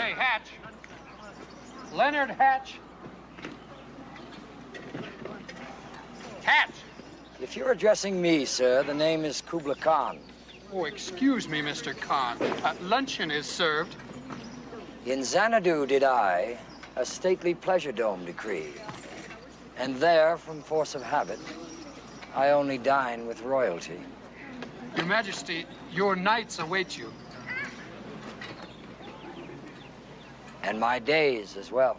Hey, Hatch. Leonard Hatch. Hatch! If you're addressing me, sir, the name is Kubla Khan. Oh, excuse me, Mr. Khan. Luncheon is served. In Xanadu did I a stately pleasure dome decree. And there, from force of habit, I only dine with royalty. Your Majesty, your knights await you. And my days as well.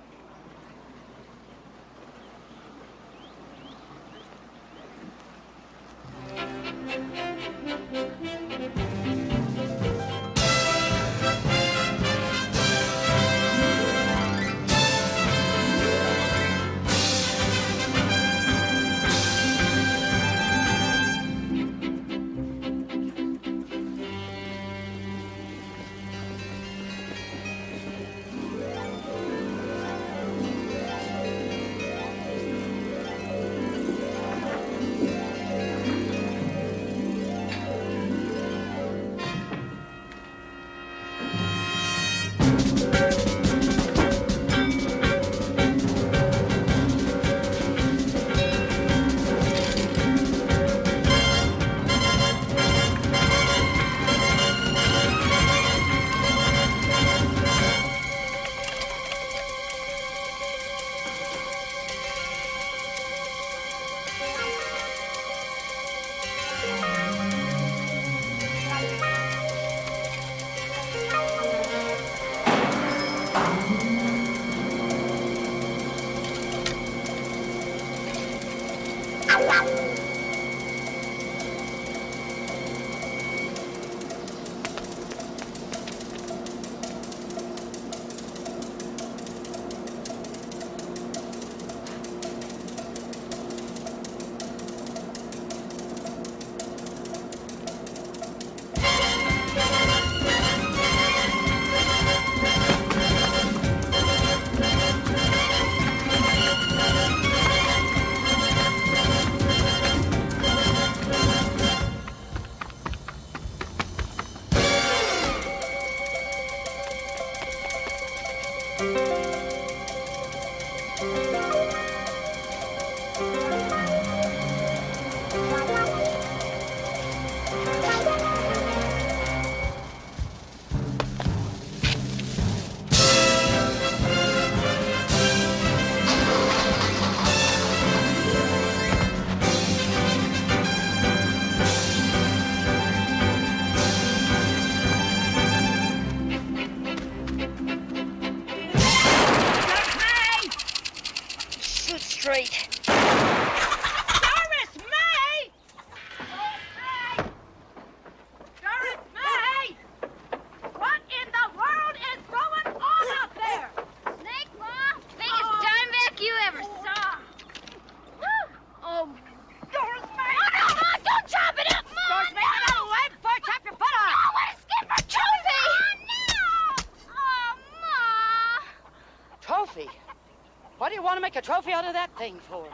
Trophy out of that thing for?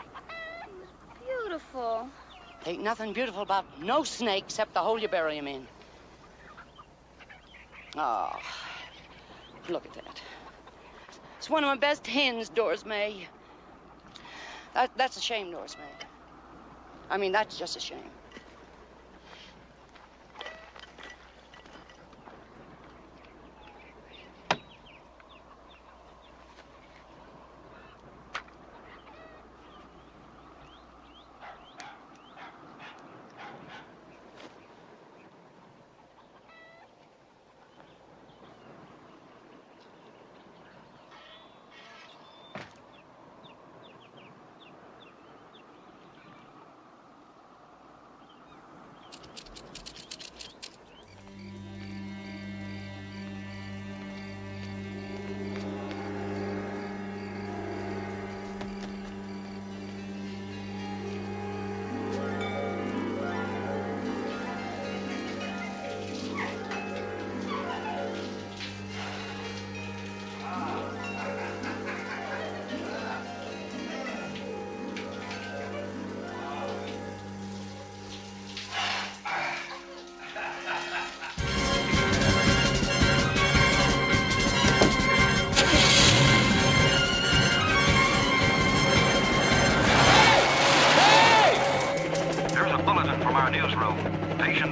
Beautiful. Ain't nothing beautiful about no snake except the hole you bury him in. Oh, look at that. It's one of my best hens, Doris May. That's a shame, Doris May. I mean, that's just a shame.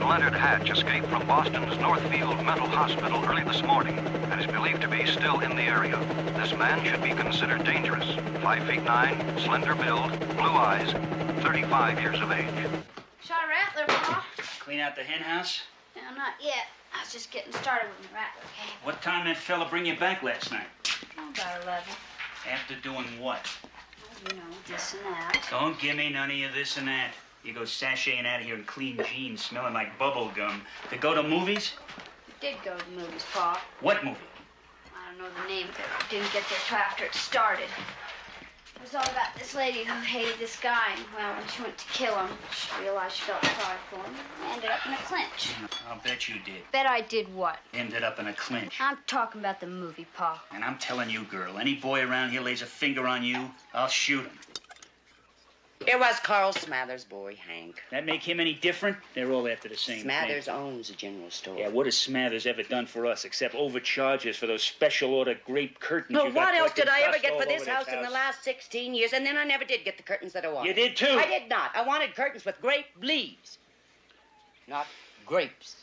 Leonard Hatch escaped from Boston's Northfield Mental Hospital early this morning and is believed to be still in the area. This man should be considered dangerous. 5'9", slender build, blue eyes, 35 years of age. Shot a rattler, Pa. Clean out the hen house? No, not yet. I was just getting started when the rattler came. What time that fella bring you back last night? Oh, about 11. After doing what? Oh, you know, this and that. Don't give me none of your this and that. You go sashaying out of here in clean jeans, smelling like bubble gum. To go to movies? We did go to the movies, Pa. What movie? I don't know the name of it. We didn't get there till after it started. It was all about this lady who hated this guy. And, well, when she went to kill him, she realized she felt sorry for him. And ended up in a clinch. I'll bet you did. Bet I did what? Ended up in a clinch. I'm talking about the movie, Pa. And I'm telling you, girl, any boy around here lays a finger on you, I'll shoot him. It was Carl Smathers' boy, Hank. That make him any different? They're all after the same Smathers thing. owns a general store. Yeah, what has Smathers ever done for us except overcharge us for those special order grape curtains? Well, you got what else did collected I ever dust get all for this over house in the last 16 years? And then I never did get the curtains that I wanted. You did too. I did not. I wanted curtains with grape leaves, not grapes.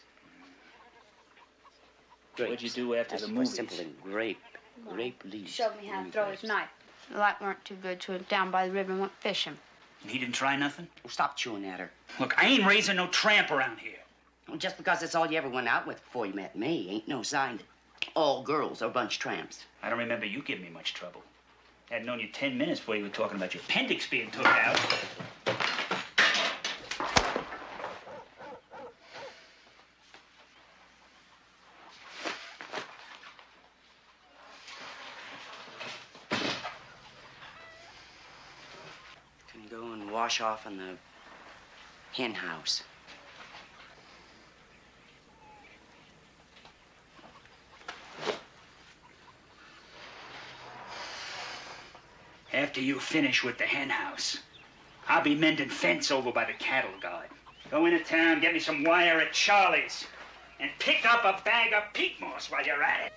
What'd you do after That's the more movies? simple than grape. Grape leaves. Showed me how to throw his knife. The light weren't too good, so we went down by the river and went fishing. And he didn't try nothing? Oh, stop chewing at her. Look, I ain't raising no tramp around here. Well, just because that's all you ever went out with before you met me ain't no sign that all girls are bunch tramps. I don't remember you giving me much trouble. Hadn't known you 10 minutes before you were talking about your appendix being took out. Can go and wash off in the hen house. After you finish with the hen house, I'll be mending fence over by the cattle guard. Go into town, get me some wire at Charlie's, and pick up a bag of peat moss while you're at it.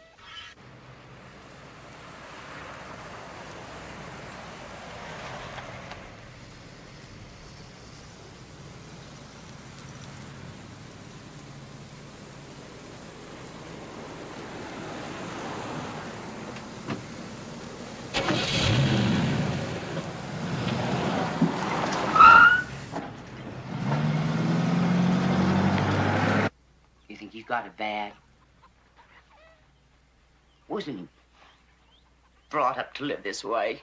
You think you got it bad? Wasn't brought up to live this way.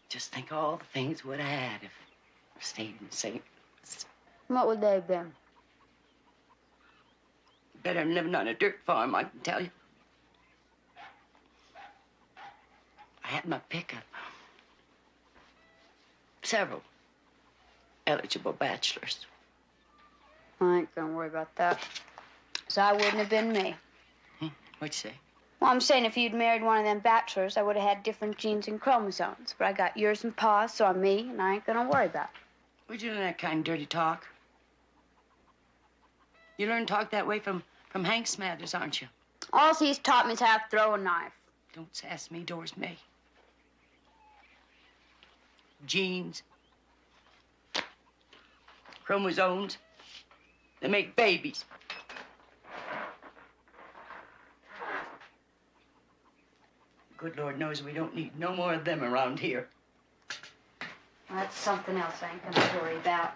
Just think all the things would have had if I stayed in St. Louis. What would they have been? Better than living on a dirt farm, I can tell you. I had my pick of several eligible bachelors. I ain't gonna worry about that. So I wouldn't have been me. What'd you say? Well, I'm saying if you'd married one of them bachelors, I would have had different genes and chromosomes. But I got yours and Pa's, so I'm me, and I ain't gonna worry about it. Would you learn that kind of dirty talk? You learn to talk that way from Hank Smathers, aren't you? All he's taught me is how to throw a knife. Don't sass me, Doris May. Genes. Chromosomes. They make babies. Good Lord knows we don't need no more of them around here. Well, that's something else I ain't gonna worry about.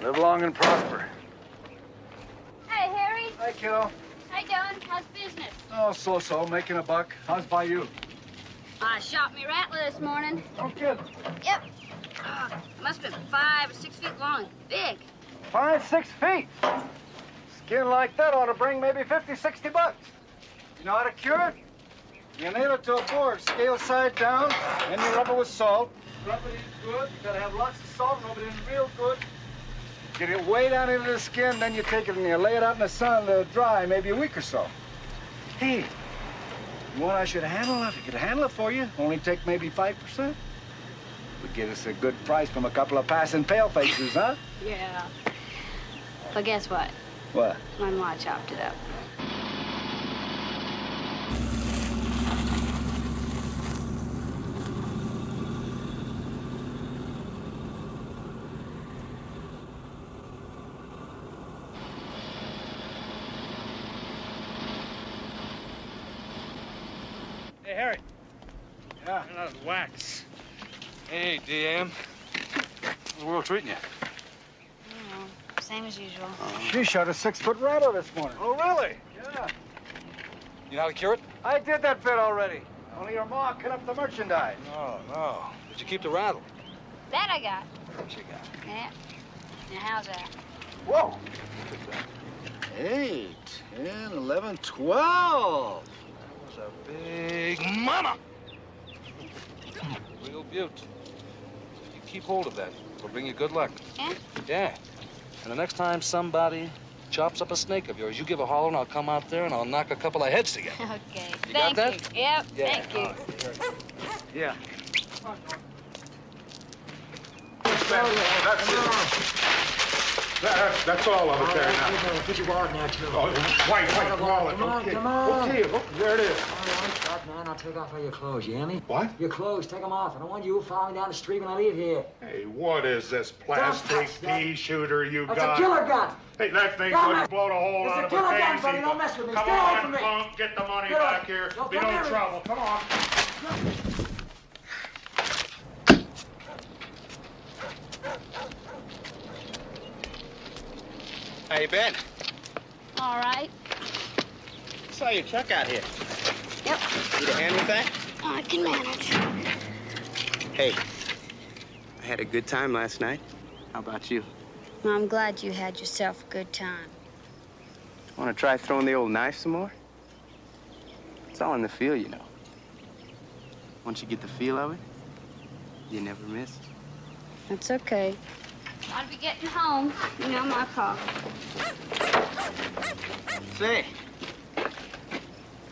Live long and prosper. Hey, Harry. Hi, kiddo. Hey, you doing? How's business? Oh, so-so, making a buck. How's by you? I shot me rattler this morning. No kid. Yep. It must have been 5 or 6 feet long. Big. 5, 6 feet. Skin like that ought to bring maybe 50, 60 bucks. You know how to cure it? You nail it to a board, scale side down, then you rub it with salt. Rub it in good. You gotta have lots of salt, rub it in real good. Get it way down into the skin, then you take it and you lay it out in the sun to dry, maybe a week or so. Hey, you want I should handle it? I could handle it for you. Only take maybe 5%. Would get us a good price from a couple of passing pale faces, huh? Yeah. But guess what? What? My ma chopped it up. Hey, Harry. Yeah. You're not wax. Hey, DM. How's the world treating you? Same as usual. She shot a 6-foot rattler this morning. Oh, really? Yeah. You know how to cure it? I did that bit already. Only your ma cut up the merchandise. No. Did you keep the rattle? That I got. What you got? Yeah. Now, how's that? Whoa. 8, 10, 11, 12. That was a big mama. Real beaut. You keep hold of that. It'll bring you good luck. Yeah? Yeah. And the next time somebody chops up a snake of yours, you give a holler and I'll come out there and I'll knock a couple of heads together. Okay. You Thank got that? you. Yep. Yeah. Thank you. Yeah. That's it. That's all of it there now. Put your wallet in there, too. Oh, white wallet. Okay. Come on. Okay, look, there it is. All right, stop, man. I'll take off all your clothes, you hear me? What? Your clothes, take them off. I don't want you following me down the street when I leave here. Hey, what is this plastic pea shooter you That's got? a killer gun. Hey, that thing Don't would mess- blow the hole It's out a of a killer gun, daisy. buddy. Don't mess with me. Come Stay away on, from me. punk. Get the money Get back off. here. Don't Be come no near me. trouble. Come on. Hey, Ben. All right. Saw your truck out here. Yep. Need a hand with that? I can manage. Hey, I had a good time last night. How about you? Well, I'm glad you had yourself a good time. Want to try throwing the old knife some more? It's all in the feel, you know. Once you get the feel of it, you never miss. That's okay. I'll be getting home. You know my call. Say,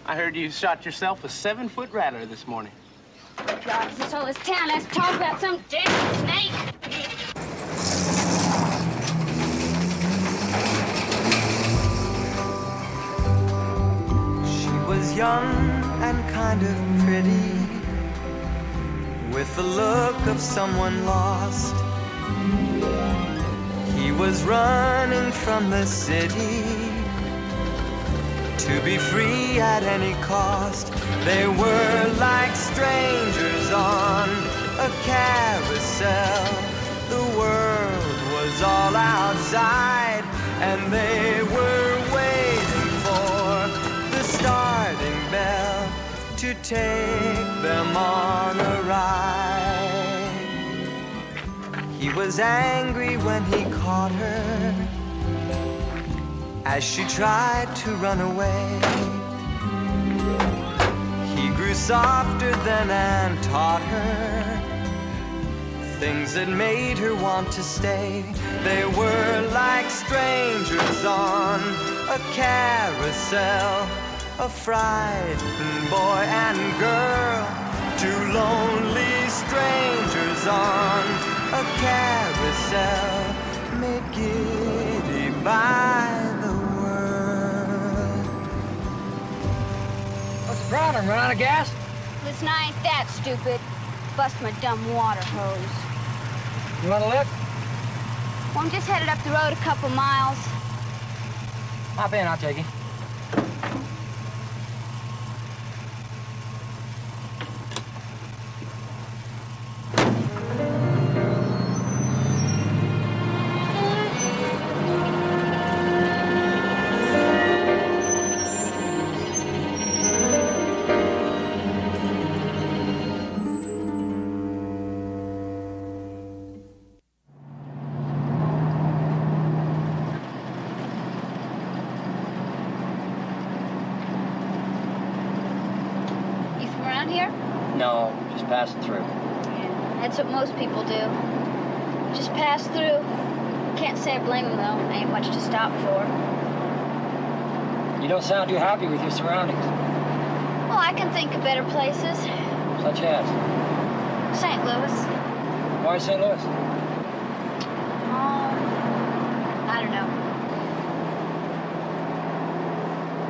I heard you shot yourself a 7-foot rattler this morning. God, is this all this town? Let's talk about some damn snake. She was young and kind of pretty, with the look of someone lost. He was running from the city to be free at any cost. They were like strangers on a carousel. The world was all outside, and they were waiting for the starting bell to take them on a ride. He was angry when he caught her as she tried to run away. He grew softer then and taught her things that made her want to stay. They were like strangers on a carousel, a frightened boy and girl, two lonely strangers on a carousel, made giddy by the world. What's the problem? Run out of gas? Listen, I ain't that stupid. Bust my dumb water hose. You want a lift? Well, I'm just headed up the road a couple miles. Hop in, I'll take you. here? No, just passing through. Yeah, that's what most people do. Just pass through. Can't say I blame them, though. Ain't much to stop for. You don't sound too happy with your surroundings. Well, I can think of better places. Such as? St. Louis. Why St. Louis? Oh, I don't know.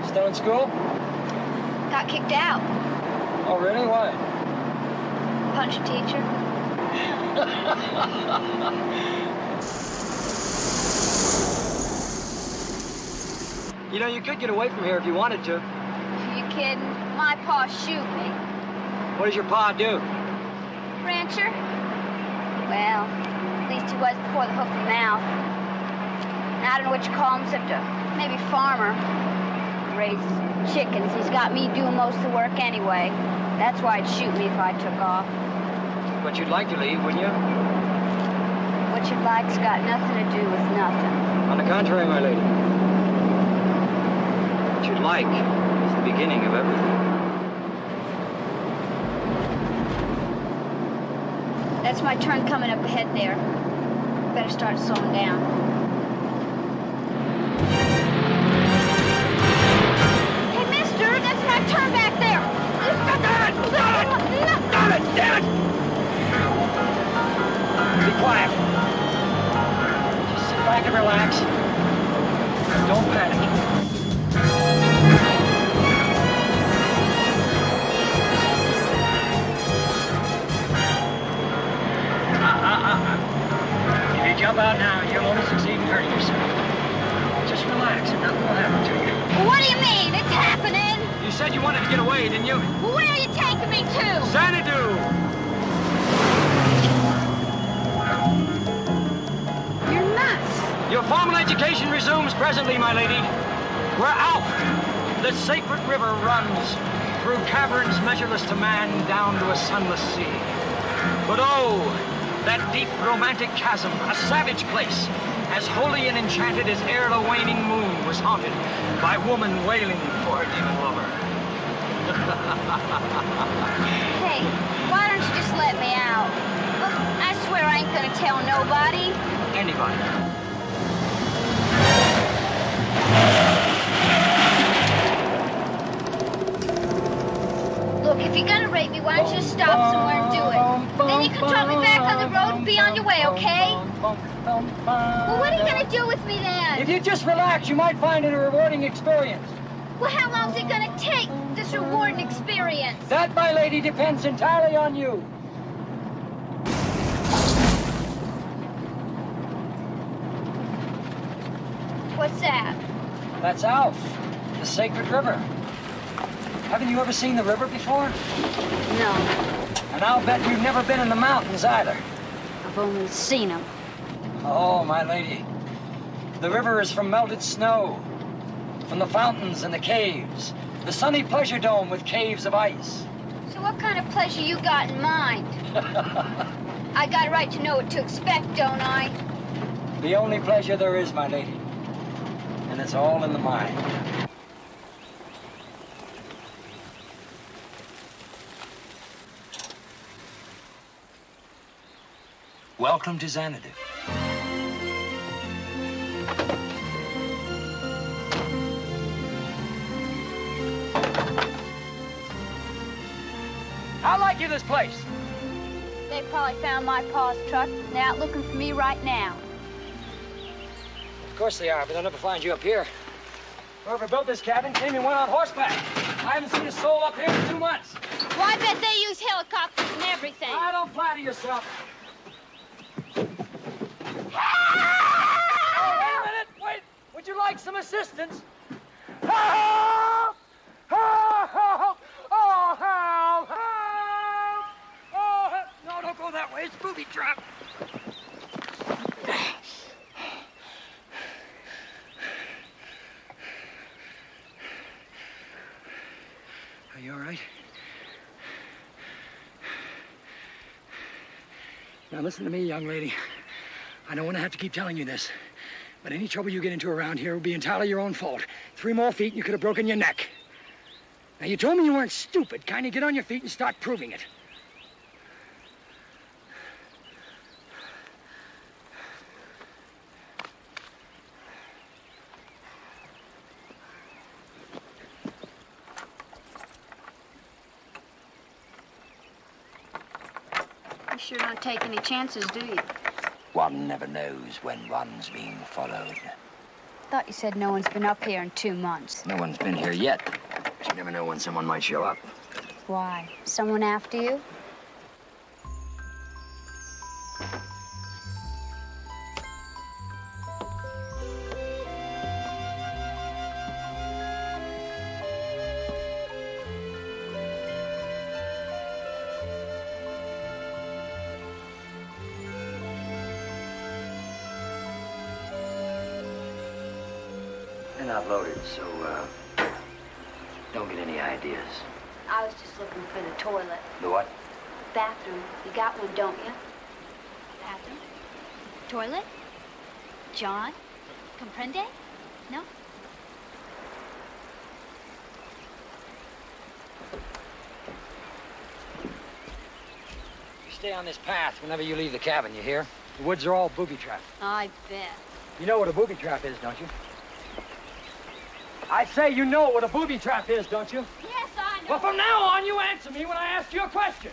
Still in school? Got kicked out. Oh, really? Why? Punched a teacher. You know, you could get away from here if you wanted to. You kidding? My pa shoot me. What does your pa do? Rancher? Well, at least he was before the hoof and mouth. I don't know what you call him, except maybe farmer. Raise chickens. He's got me doing most of the work anyway. That's why he'd shoot me if I took off. But you'd like to leave, wouldn't you? What you'd like's got nothing to do with nothing. On the contrary, my lady. What you'd like is the beginning of everything. That's my turn coming up ahead there. Better start slowing down. Hey, mister, that's my turn back there. Damn it! Be quiet. Just sit back and relax. Don't panic. If you jump out now, you'll only succeed in hurting yourself. Just relax and nothing will happen to you. What do you mean? It's happening. You said you wanted to get away, didn't you? Where are you taking me to? Xanadu! You're nuts. Your formal education resumes presently, my lady. Where Alf, the sacred river, runs through caverns measureless to man down to a sunless sea. But oh, that deep romantic chasm, a savage place, as holy and enchanted as ere the waning moon was haunted by woman wailing for her demon lover. Hey, why don't you just let me out? Look, I swear I ain't gonna tell nobody. Anybody. Look, if you're gonna rape me, why don't you just stop somewhere and do it? Then you can drop me back on the road and be on your way, okay? Well, what are you gonna do with me then? If you just relax, you might find it a rewarding experience. Well, how long's it gonna take, this rewarding experience? That, my lady, depends entirely on you. What's that? That's Alf, the sacred river. Haven't you ever seen the river before? No. And I'll bet you've never been in the mountains either. I've only seen them. Oh, my lady. The river is from melted snow, from the fountains and the caves, the sunny pleasure dome with caves of ice. So what kind of pleasure you got in mind? I got a right to know what to expect, don't I? The only pleasure there is, my lady. And it's all in the mind. Welcome to Xanadu. How like you this place? They probably found my pa's truck, and they're out looking for me right now. Of course they are, but they'll never find you up here. Whoever built this cabin came and went on horseback. I haven't seen a soul up here in 2 months. Well, I bet they use helicopters and everything. Ah, don't flatter yourself. Oh, wait a minute, wait. Would you like some assistance? Help! Help! Oh, help! Help! Oh, help! No, don't go that way. It's booby trap. Are you all right? Now, listen to me, young lady. I don't want to have to keep telling you this, but any trouble you get into around here will be entirely your own fault. 3 more feet and you could have broken your neck. Now, you told me you weren't stupid. Kind of get on your feet and start proving it. You sure don't take any chances, do you? One never knows when one's being followed. Thought you said no one's been up here in 2 months. No one's been here yet. But you never know when someone might show up. Why? Someone after you? They're not loaded, so, don't get any ideas. I was just looking for the toilet. The what? Bathroom. You got one, don't you? Bathroom? Toilet? John? Comprende? No? You stay on this path whenever you leave the cabin, you hear? The woods are all booby trapped. I bet. You know what a booby trap is, don't you? I say you know what a booby trap is, don't you? Yes, I know. Well, from now on, you answer me when I ask you a question.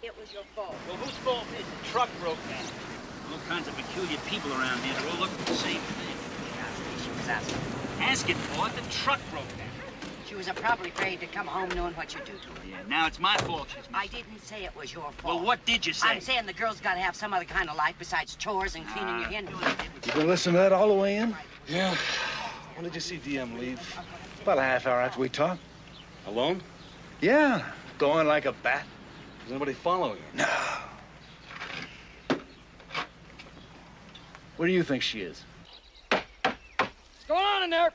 It was your fault. Well, whose fault is it? The truck broke down. All kinds of peculiar people around here. They're all looking for the same thing. She was asking. Asking for it, the truck broke down. She was probably afraid to come home knowing what you do to her. Yeah, now it's my fault she's missing. I didn't say it was your fault. Well, what did you say? I'm saying the girl's got to have some other kind of life besides chores and cleaning your hen. You been listening to that all the way in? Yeah. When did you see DM leave? About a half hour after we talked. Alone? Yeah, going like a bat. Is anybody following her? No. Where do you think she is? What's going on in there?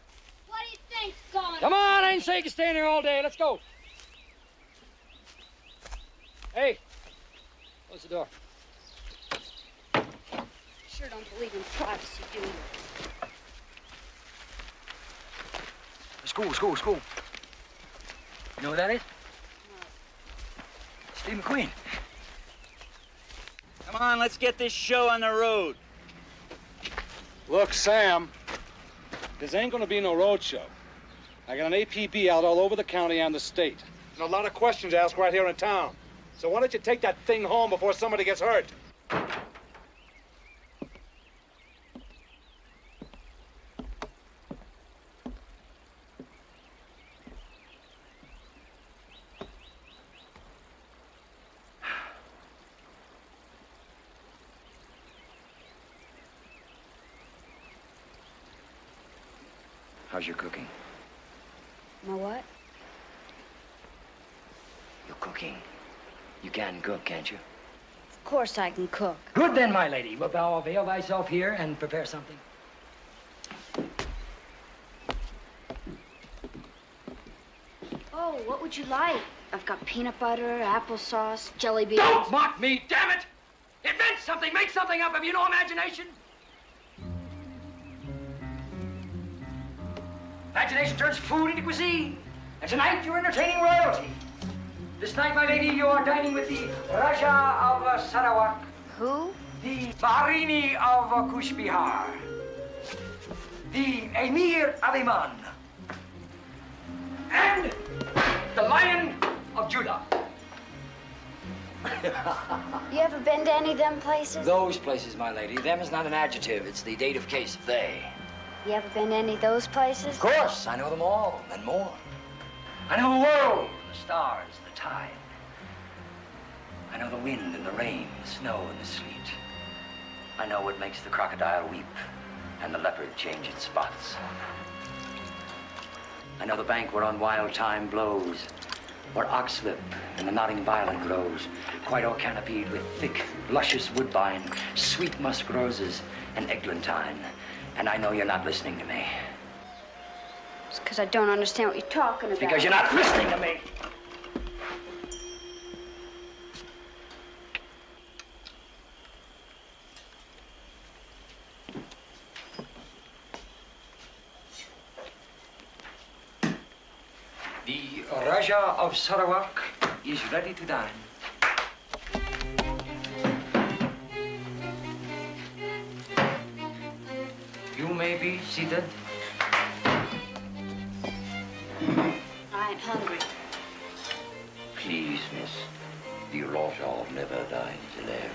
What do you think's going on? Come on, I didn't say you could stay in there all day. Let's go. Hey, close the door. Sure don't believe in privacy, do you? School. You know what that is? Steve McQueen. Come on, let's get this show on the road. Look, Sam, this ain't gonna be no road show. I got an APB out all over the county and the state. And a lot of questions asked right here in town. So why don't you take that thing home before somebody gets hurt? How's your cooking? My what? Your cooking. You can cook, can't you? Of course I can cook. Good then, my lady. Wilt thou avail thyself here and prepare something? Oh, what would you like? I've got peanut butter, applesauce, jelly beans. Don't mock me, damn it! It meant something. Make something up. Have you no imagination? Imagination turns food into cuisine. And tonight you're entertaining royalty. This night, my lady, you are dining with the Raja of Sarawak. Who? The Baharini of Kush Bihar. The Emir of Iman. And the Lion of Judah. You ever been to any of them places? Those places, my lady. Them is not an adjective. It's the dative case of they. You ever been to any of those places? Of course, I know them all, and more. I know the world, the stars, the tide. I know the wind and the rain, the snow and the sleet. I know what makes the crocodile weep and the leopard change its spots. I know the bank whereon wild thyme blows, where oxlip and the nodding violet grows, quite all canopied with thick, luscious woodbine, sweet musk roses, and eglantine. And I know you're not listening to me. It's because I don't understand what you're talking about. Because you're not listening to me. The Raja of Sarawak is ready to dine. You may be seated. I ain't hungry. Please, miss, the Raja never dines alone.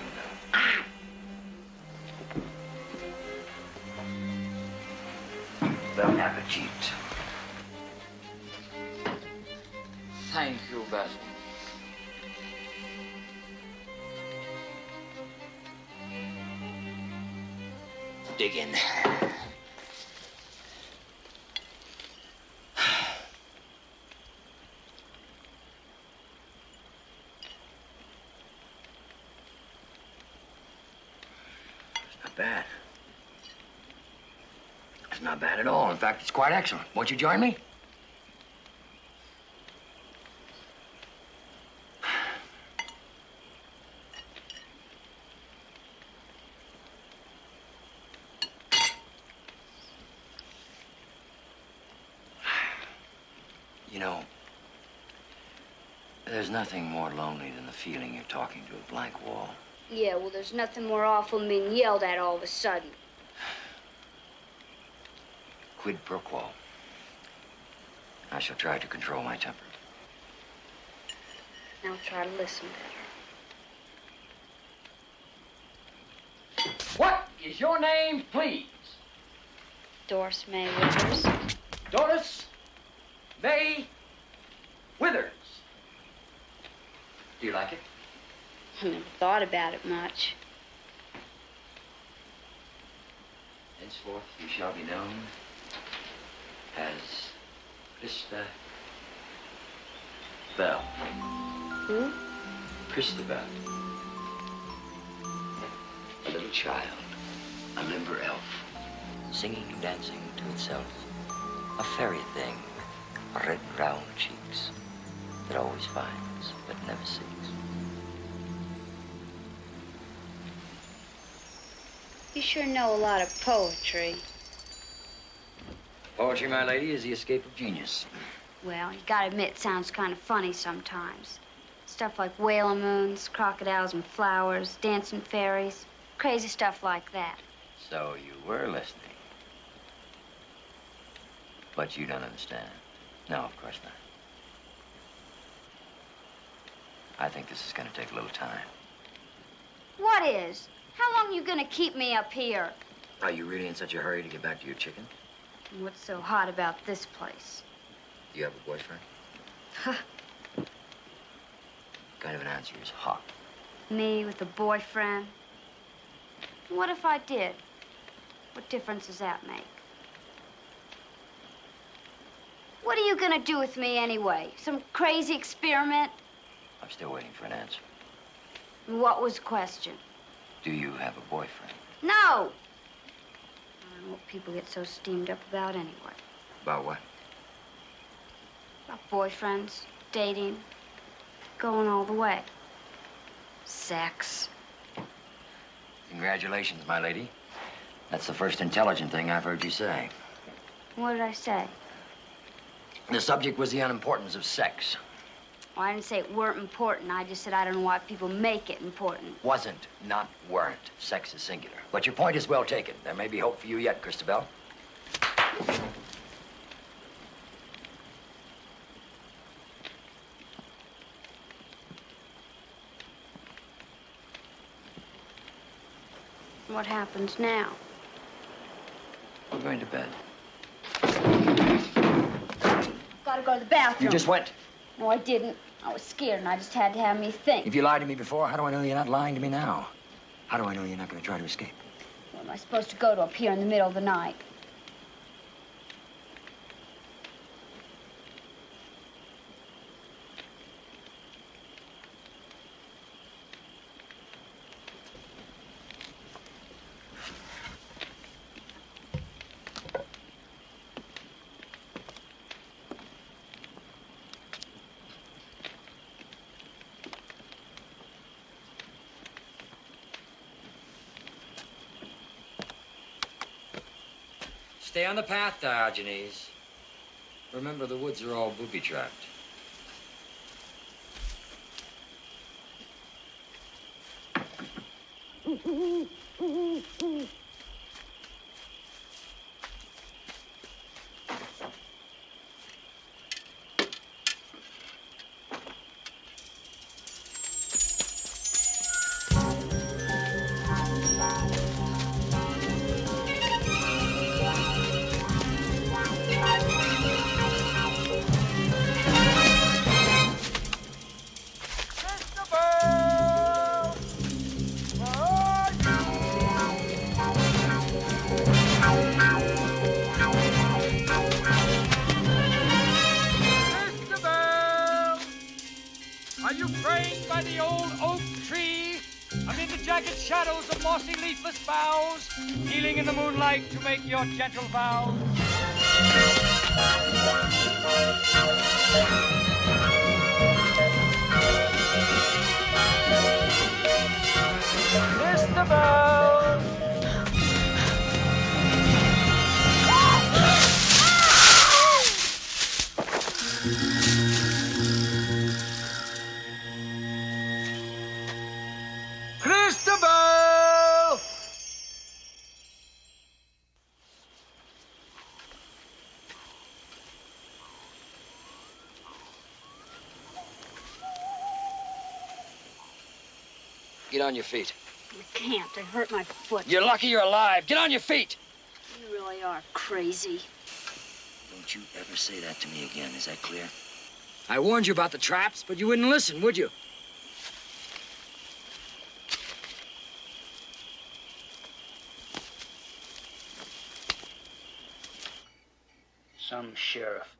Bon appetit. Thank you, Basil. Dig in. Not bad. It's not bad at all. In fact, it's quite excellent. Won't you join me? You know, there's nothing more lonely than the feeling you're talking to a blank wall. Yeah, well, there's nothing more awful than being yelled at all of a sudden. Quid pro quo. I shall try to control my temper. Now try to listen better. What is your name, please? Doris May Withers. Doris May Withers. Do you like it? I never thought about it much. Henceforth, you shall be known as Christa Bell. Who? Christabel. A little child, a limber elf, singing and dancing to itself. A fairy thing, red round cheeks, that always finds but never seeks. You sure know a lot of poetry. Poetry, my lady, is the escape of genius. Well, you gotta admit it sounds kind of funny sometimes. Stuff like whale moons, crocodiles and flowers, dancing fairies, crazy stuff like that. So you were listening. But you don't understand. No, of course not. I think this is gonna take a little time. What is? How long you gonna keep me up here? Are you really in such a hurry to get back to your chicken? What's so hot about this place? Do you have a boyfriend? What kind of an answer is hot? Me with a boyfriend? What if I did? What difference does that make? What are you gonna do with me anyway? Some crazy experiment? I'm still waiting for an answer. What was the question? Do you have a boyfriend? No! I don't know what people get so steamed up about anyway. About what? About boyfriends, dating, going all the way. Sex. Congratulations, my lady. That's the first intelligent thing I've heard you say. What did I say? The subject was the unimportance of sex. Well, I didn't say it weren't important. I just said I don't know why people make it important. Wasn't, not weren't. Sex is singular. But your point is well taken. There may be hope for you yet, Christabel. What happens now? We're going to bed. Gotta go to the bathroom. You just went. No, I didn't. I was scared, and I just had to have me think. If you lied to me before, how do I know you're not lying to me now? How do I know you're not going to try to escape? Where am I supposed to go to up here in the middle of the night? Stay on the path, Diogenes. Remember, the woods are all booby-trapped. Are you praying by the old oak tree, amid the jagged shadows of mossy leafless boughs, kneeling in the moonlight to make your gentle vows? Mr. Bell! Christabel! Get on your feet. I can't. I hurt my foot. You're lucky you're alive. Get on your feet. You really are crazy. Don't you ever say that to me again. Is that clear? I warned you about the traps, but you wouldn't listen, would you? Some sheriff.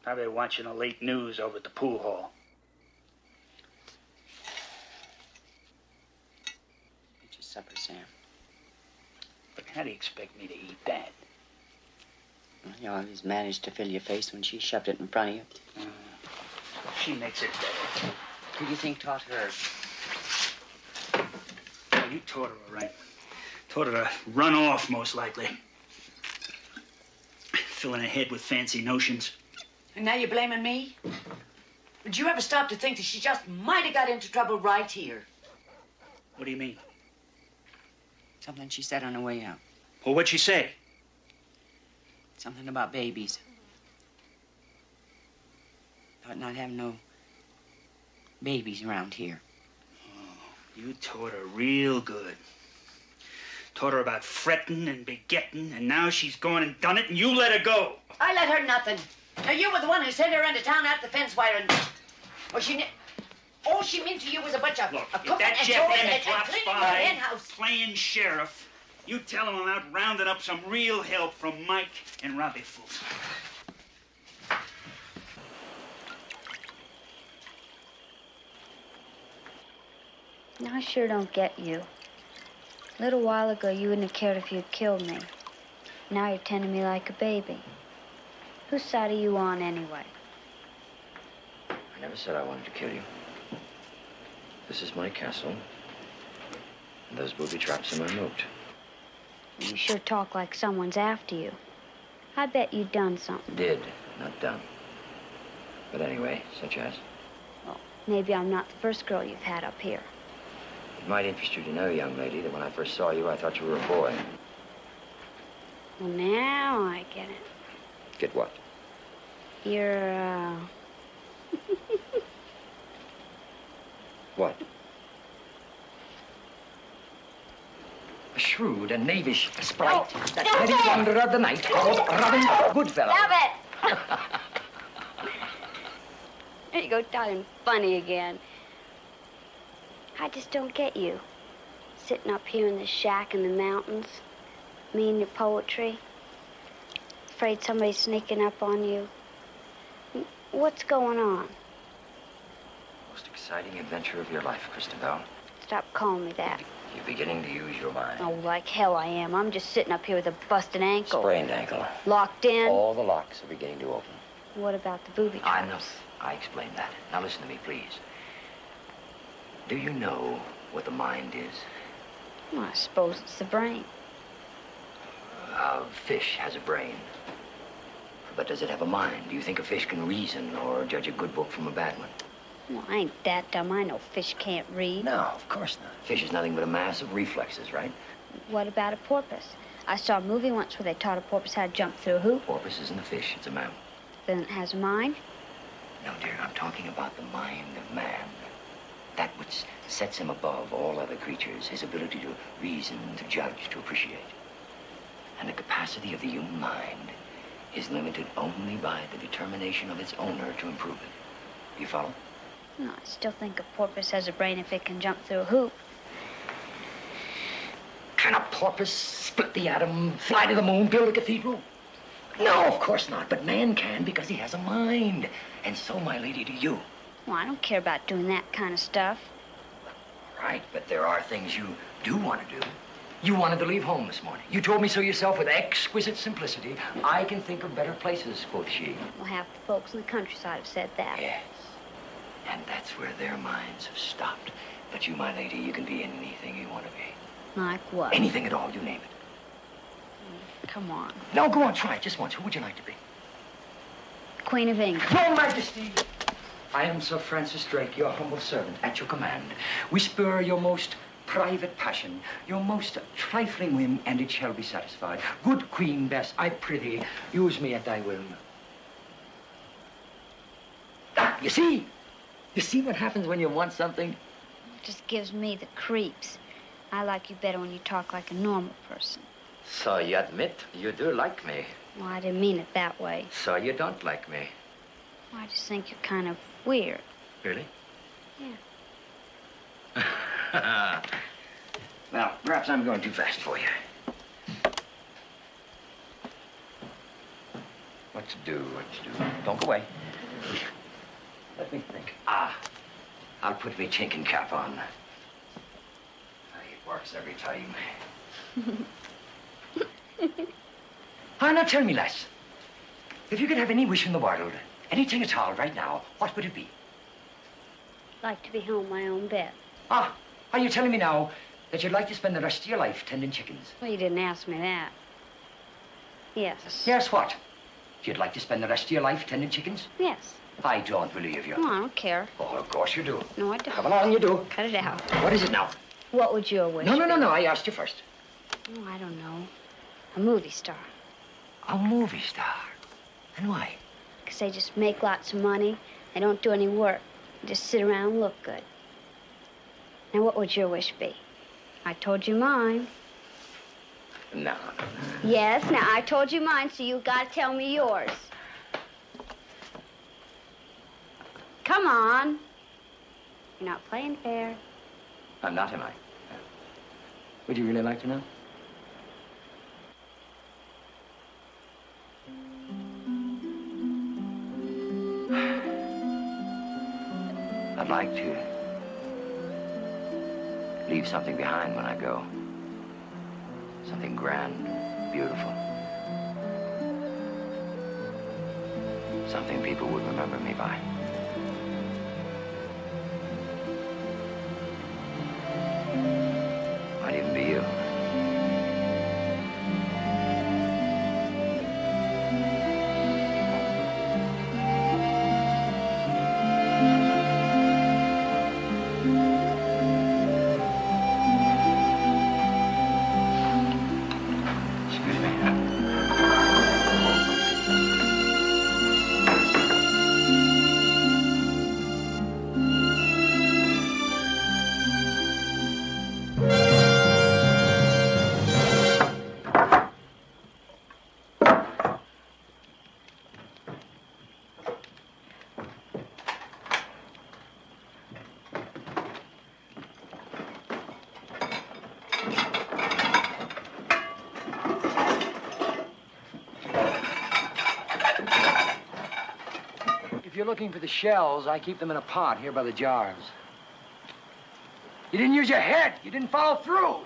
Probably watching the late news over at the pool hall. Get your supper, Sam. But how do you expect me to eat that? Well, you always managed to fill your face when she shoved it in front of you. She makes it better. Who do you think taught her? Oh, you taught her, all right. Taught her to run off, most likely. Filling her head with fancy notions. And now you're blaming me? Did you ever stop to think that she just might have got into trouble right here? What do you mean? Something she said on her way out. Well, what'd she say? Something about babies. About not having no babies around here. Oh, you taught her real good. Taught her about fretting and begetting, and now she's gone and done it, and you let her go. I let her nothing. Now, you were the one who sent her into town out the fence wire and... all she meant to you was a bunch of... Look, if cooking that and Jeff sewing Emmett and drops cleaning the by hen house. playing sheriff, you tell him I'm out rounding up some real help from Mike and Robbie Fulton. I sure don't get you. A little while ago, you wouldn't have cared if you'd killed me. Now you're tending me like a baby. Whose side are you on, anyway? I never said I wanted to kill you. This is my castle. And those booby traps are my moat. You sure talk like someone's after you. I bet you done something. Did, not done. But anyway, such as? Well, maybe I'm not the first girl you've had up here. It might interest you to know, young lady, that when I first saw you, I thought you were a boy. Well, now I get it. Get what? You're, What? A shrewd and knavish sprite, that petty wanderer of the night, called Robin Goodfellow. Stop it! There you go, talking funny again. I just don't get you. Sitting up here in the shack in the mountains, me and your poetry. Afraid somebody's sneaking up on you. What's going on? Most exciting adventure of your life, Christabel. Stop calling me that. You're beginning to use your mind. Oh, like hell I am. I'm just sitting up here with a busted ankle. Sprained ankle. Locked in. All the locks are beginning to open. What about the booby traps? I know. I explained that. Now listen to me, please. Do you know what the mind is? Well, I suppose it's the brain. A fish has a brain. But does it have a mind? Do you think a fish can reason or judge a good book from a bad one? Well, I ain't that dumb. I know fish can't read. No, of course not. Fish is nothing but a mass of reflexes, right? What about a porpoise? I saw a movie once where they taught a porpoise how to jump through a hoop. Porpoise isn't a fish, it's a mammal. Then it has a mind? No, dear, I'm talking about the mind of man. That which sets him above all other creatures, his ability to reason, to judge, to appreciate. And the capacity of the human mind is limited only by the determination of its owner to improve it. You follow? No, I still think a porpoise has a brain if it can jump through a hoop. Can a porpoise split the atom, fly to the moon, build a cathedral? No, of course not. But man can because he has a mind. And so, my lady, do you. Well, I don't care about doing that kind of stuff. Right, but there are things you do want to do. You wanted to leave home this morning. You told me so yourself with exquisite simplicity. I can think of better places, quoth she. Well, half the folks in the countryside have said that. Yes. And that's where their minds have stopped. But you, my lady, you can be anything you want to be. Like what? Anything at all, you name it. Come on. No, go on, try it just once. Who would you like to be? Queen of England. Your Majesty! I am Sir Francis Drake, your humble servant, at your command. Whisper your most private passion, your most trifling whim, and it shall be satisfied. Good Queen Bess, I prithee, use me at thy will. Ah, you see? You see what happens when you want something? It just gives me the creeps. I like you better when you talk like a normal person. So you admit you do like me. Well, I didn't mean it that way. So you don't like me. Well, I just think you're kind of weird. Really? Yeah. Well, perhaps I'm going too fast for you. What to do, what to do? Don't go away. Let me think. I'll put me chinking cap on. It works every time. Now tell me, lass. If you could have any wish in the world, anything at all right now, what would it be? I'd like to be home in my own bed. Are you telling me now that you'd like to spend the rest of your life tending chickens? Well, you didn't ask me that. Yes. Yes, what? You'd like to spend the rest of your life tending chickens? Yes. I don't believe you. No, I don't care. Oh, of course you do. No, I don't. Come along, you do. Cut it out. What is it now? What would your wish No, be? I asked you first. Oh, I don't know. A movie star. A movie star? And why? Because they just make lots of money. They don't do any work. They just sit around and look good. Now, what would your wish be? I told you mine. No. Yes, now I told you mine, so you gotta tell me yours. Come on. You're not playing fair. I'm not, am I? Would you really like to know? I'd like to leave something behind when I go. Something grand, beautiful. Something people would remember me by. Might even be you. If you're looking for the shells, I keep them in a pot here by the jars. You didn't use your head. You didn't follow through.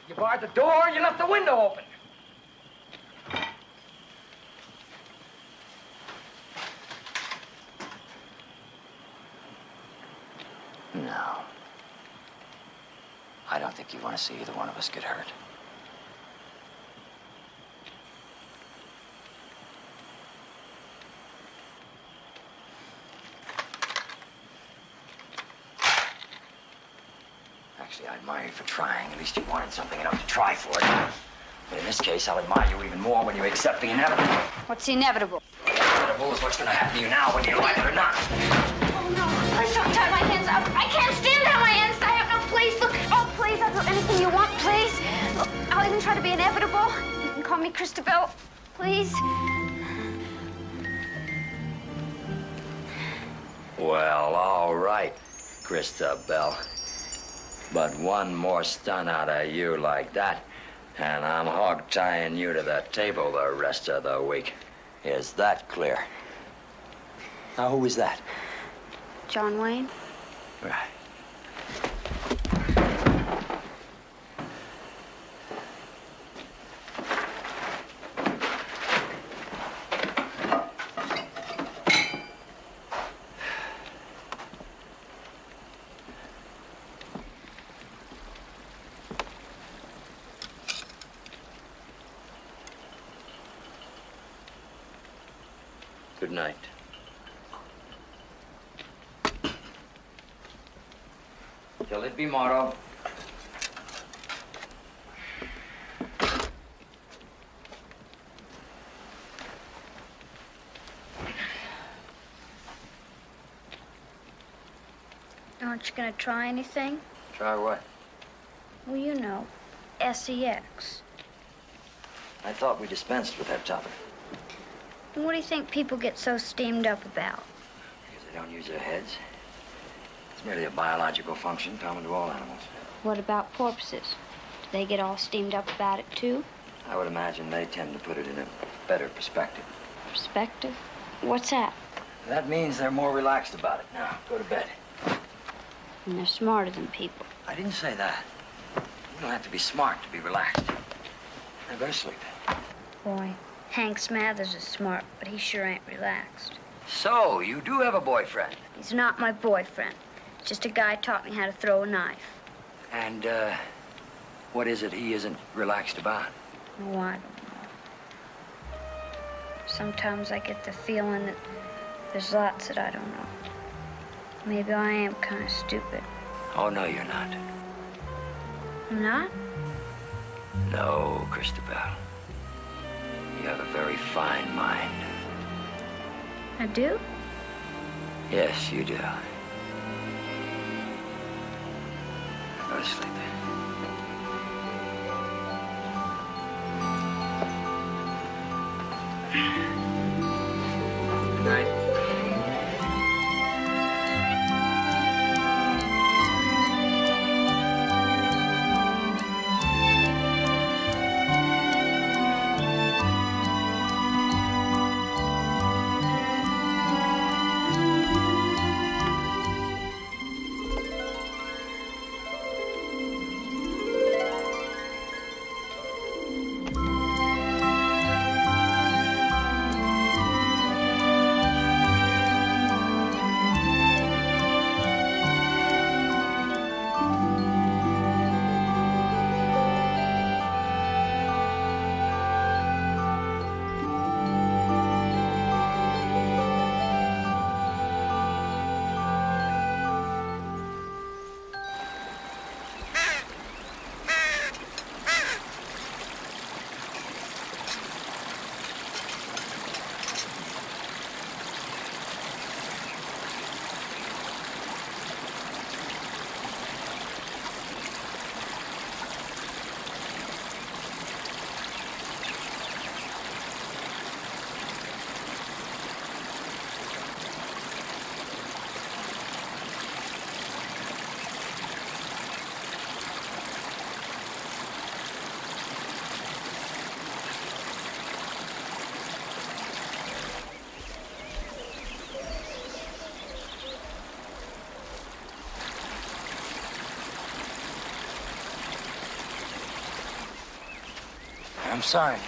You barred the door and you left the window open. No. I don't think you want to see either one of us get hurt. admire you for trying. At least you wanted something enough to try for it. But in this case, I'll admire you even more when you accept the inevitable. What's the inevitable? The inevitable is what's going to happen to you now, whether you like it or not. Oh, no. Please don't tie my hands up. I can't stand how my hands tie up. No, please, look. Oh, please, I'll do anything you want, please. Look, I'll even try to be inevitable. You can call me Christabel, please. Well, all right, Christabel. But one more stunt out of you like that, and I'm hog-tying you to the table the rest of the week. Is that clear? Now, who was that? John Wayne? Right. Good night. Till it be morrow. Aren't you gonna try anything? Try what? Well, you know, SEX. I thought we dispensed with that topic. And what do you think people get so steamed up about? Because they don't use their heads. It's merely a biological function common to all animals. What about porpoises? Do they get all steamed up about it, too? I would imagine they tend to put it in a better perspective. Perspective? What's that? That means they're more relaxed about it. Now, go to bed. And they're smarter than people. I didn't say that. You don't have to be smart to be relaxed. Now, go to sleep. Boy, Hank Smathers is smart, but he sure ain't relaxed. So, you do have a boyfriend? He's not my boyfriend. Just a guy taught me how to throw a knife. And, what is it he isn't relaxed about? Oh, I don't know. Sometimes I get the feeling that there's lots that I don't know. Maybe I am kind of stupid. Oh, no, you're not. I'm not? No, Christabel. You have a very fine mind. I do? Yes, you do. Go to sleep. Good night. I'm sorry.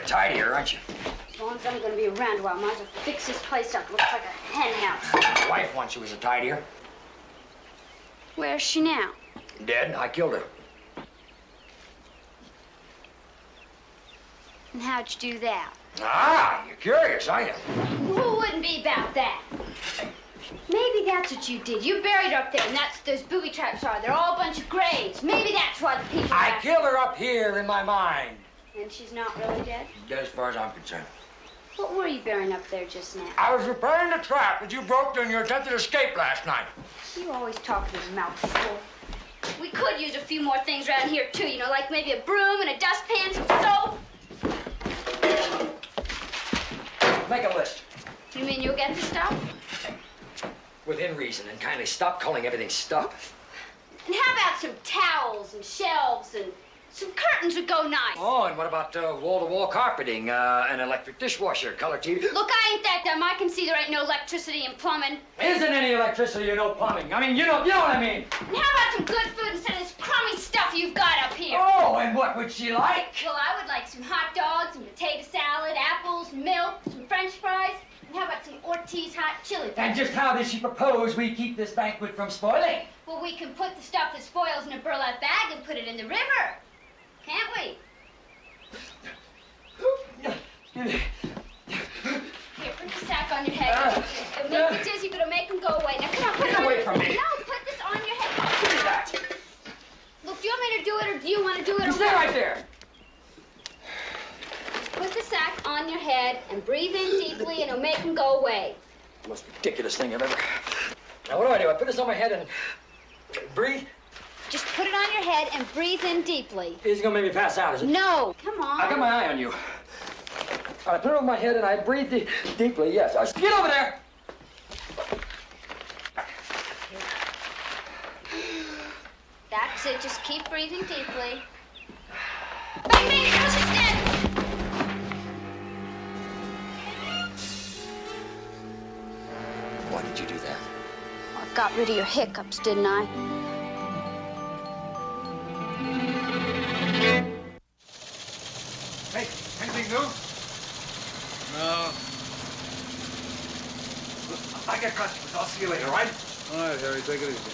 tidier, aren't you? As long as I'm going to be around a while, might as well fix this place up. It looks like a hen house. My wife wants you as a tidier. Where's she now? Dead. I killed her. And how'd you do that? Ah, you're curious, aren't you? Who wouldn't be about that? Maybe that's what you did. You buried her up there, and that's those booby traps are. They're all a bunch of graves. Maybe that's why the people... I killed her up here in my mind. And she's not really dead? Dead as far as I'm concerned. What were you burying up there just now? I was repairing the trap that you broke during your attempted escape last night. You always talk with your mouth full. We could use a few more things around here, too. You know, like maybe a broom and a dustpan, some soap. Make a list. You mean you'll get the stuff? Within reason, and kindly stop calling everything stuff. And how about some towels and shelves and some curtains would go nice. Oh, and what about wall-to-wall carpeting, an electric dishwasher, color TV? Look, I ain't that dumb. I can see there ain't no electricity and plumbing. Isn't any electricity or no plumbing? I mean, you know what I mean. And how about some good food instead of this crummy stuff you've got up here? Oh, and what would she like? Well, I would like some hot dogs, some potato salad, apples, milk, some French fries. And how about some Ortiz hot chili? And just how does she propose we keep this banquet from spoiling? Well, we can put the stuff that spoils in a burlap bag and put it in the river. Can't we? Here, put the sack on your head. It'll make you dizzy, but it'll make them go away. Now, come on, put it on. Get away from me. No, put this on your head. Give me that. Look, do you want me to do it, or do you want to do it? You stay right there. Just put the sack on your head and breathe in deeply, and it'll make them go away. The most ridiculous thing I've ever... Now, what do? I put this on my head and breathe? Just put it on your head and breathe in deeply. This is gonna make me pass out, is it? No, come on. I got my eye on you. I put it on my head and I breathe deeply, yes. Get over there! That's it. Just keep breathing deeply. Bang, bang, now she's dead. Why did you do that? Well, I got rid of your hiccups, didn't I? Hey, anything new? No. I got customers. I'll see you later, all right? All right, Harry, take it easy.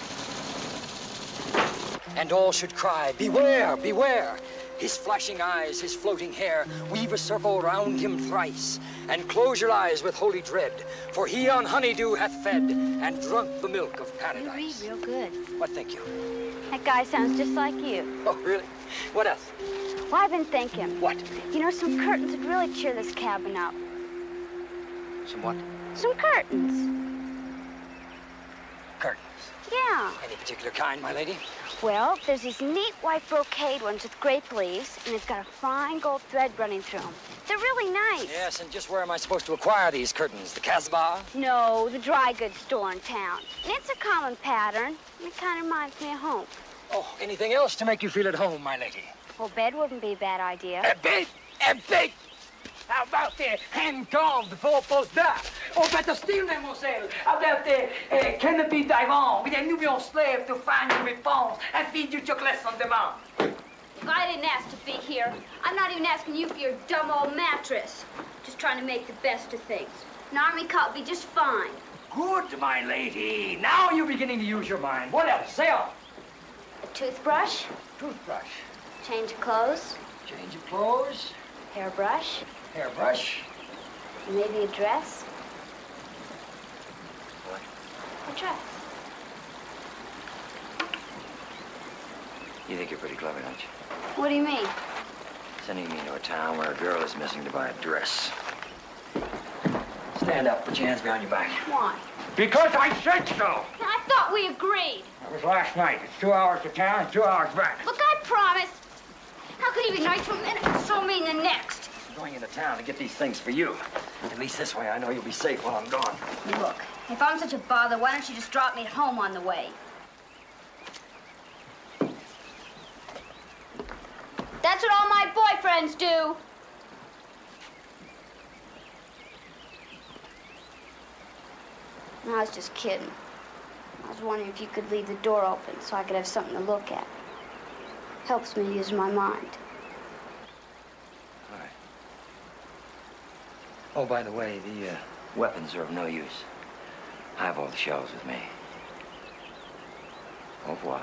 And all should cry, beware, beware. His flashing eyes, his floating hair, weave a circle round him thrice. And close your eyes with holy dread, for he on honeydew hath fed and drunk the milk of paradise. You read real good. What think you? That guy sounds just like you. Oh, really? What else? Well, I've been thinking. What? You know, some curtains would really cheer this cabin up. Some what? Some curtains. Curtains. Yeah. Any particular kind, my lady? Well, there's these neat white brocade ones with grape leaves, and it's got a fine gold thread running through them. They're really nice. Yes, and just where am I supposed to acquire these curtains? The Casbah? No, the dry goods store in town. And it's a common pattern. It kind of reminds me of home. Oh, anything else to make you feel at home, my lady? Well, bed wouldn't be a bad idea. A bed? A bed? How about the hand-combed four-post die? Oh, better still, mademoiselle. How about the canopy divan with a Nubian slave to find you with bones and feed you chocolates on demand? Look, I didn't ask to be here. I'm not even asking you for your dumb old mattress. Just trying to make the best of things. An army cot would be just fine. Good, my lady. Now you're beginning to use your mind. What else? Say on. A toothbrush. Toothbrush. Change of clothes. Change of clothes. Hairbrush. Hairbrush. Maybe a dress. What? A dress. You think you're pretty clever, don't you? What do you mean? Sending me to a town where a girl is missing to buy a dress. Stand up, put your hands behind your back. Why? Because I said so. I thought we agreed. That was last night. It's 2 hours to town and 2 hours back. Look, I promised. How could he be nice one minute and so mean the next? I'm going into town to get these things for you. At least this way I know you'll be safe while I'm gone. Look, if I'm such a bother, why don't you just drop me at home on the way? That's what all my boyfriends do. No, I was just kidding. I was wondering if you could leave the door open so I could have something to look at. Helps me use my mind. All right. Oh, by the way, the weapons are of no use. I have all the shells with me. Au revoir.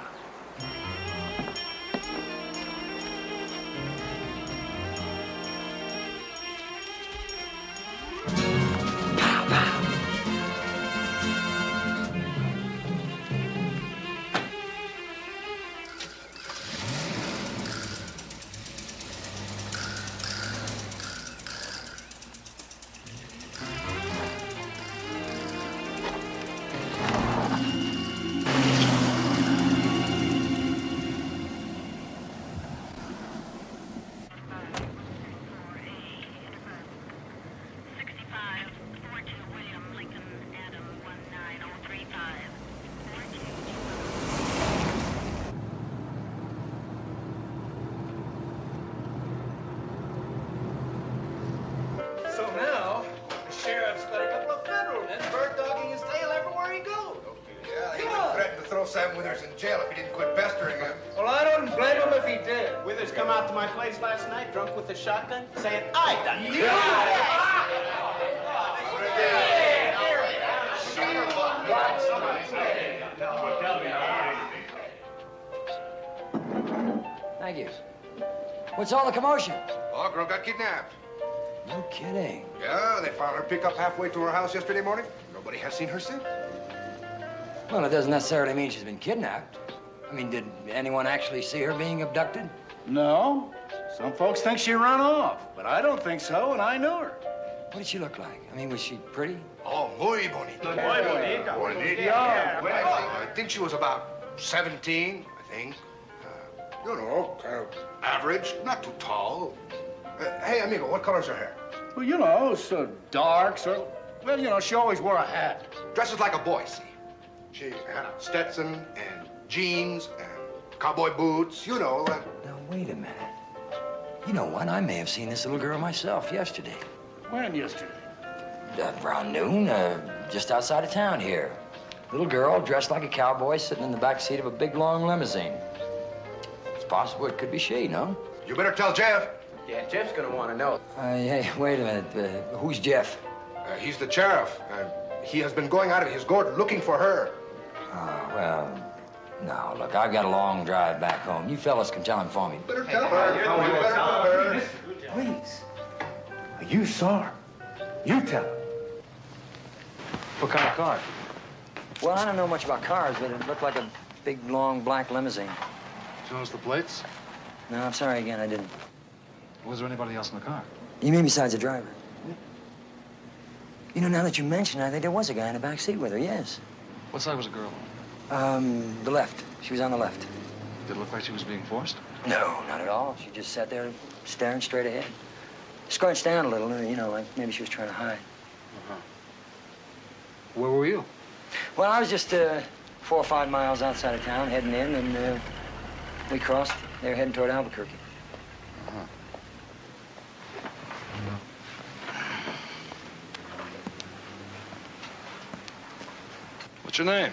So now, the sheriff's got a couple of federal men bird-dogging his tail everywhere he goes. Yeah, he would threaten to throw Sam Withers in jail if he didn't quit pestering him. Well, I don't blame him if he did. Withers come out to my place last night, drunk with a shotgun, saying I done it. Thank you. What's all the commotion? Oh, girl got kidnapped. No kidding. Yeah, they found her pickup halfway to her house yesterday morning. Nobody has seen her since. Well, it doesn't necessarily mean she's been kidnapped. I mean, did anyone actually see her being abducted? No. Some folks think she ran off, but I don't think so, and I knew her. What did she look like? I mean, was she pretty? Oh, muy bonita. Muy bonita. Bonita. Yeah. I think she was about 17, I think. You know, average, not too tall. Hey, amigo, what color's her hair? Well, you know, so dark, so... Well, you know, she always wore a hat. Dresses like a boy, see? She had a Stetson and jeans and cowboy boots, you know. Now, wait a minute. You know what? I may have seen this little girl myself yesterday. When yesterday? Around noon, just outside of town here. Little girl dressed like a cowboy sitting in the back seat of a big, long limousine. It's possible it could be she, no? You better tell Jeff. Yeah, Jeff's gonna want to know. Hey, wait a minute. Who's Jeff? He's the sheriff. He has been going out of his gourd looking for her. Oh, well, no, look, I've got a long drive back home. You fellas can tell him for me. Better tell her. Please. You saw her. You tell her. What kind of car? Well, I don't know much about cars, but it looked like a big, long, black limousine. Did you notice the plates? No, I'm sorry again, I didn't. Was there anybody else in the car? You mean besides the driver? You know, now that you mention it, I think there was a guy in the back seat with her, yes. What side was the girl? The left. She was on the left. Did it look like she was being forced? No, not at all. She just sat there staring straight ahead. Scrunched down a little, you know, like maybe she was trying to hide. Uh-huh. Where were you? Well, I was just 4 or 5 miles outside of town, heading in, and we crossed. They were heading toward Albuquerque. Uh-huh. What's your name?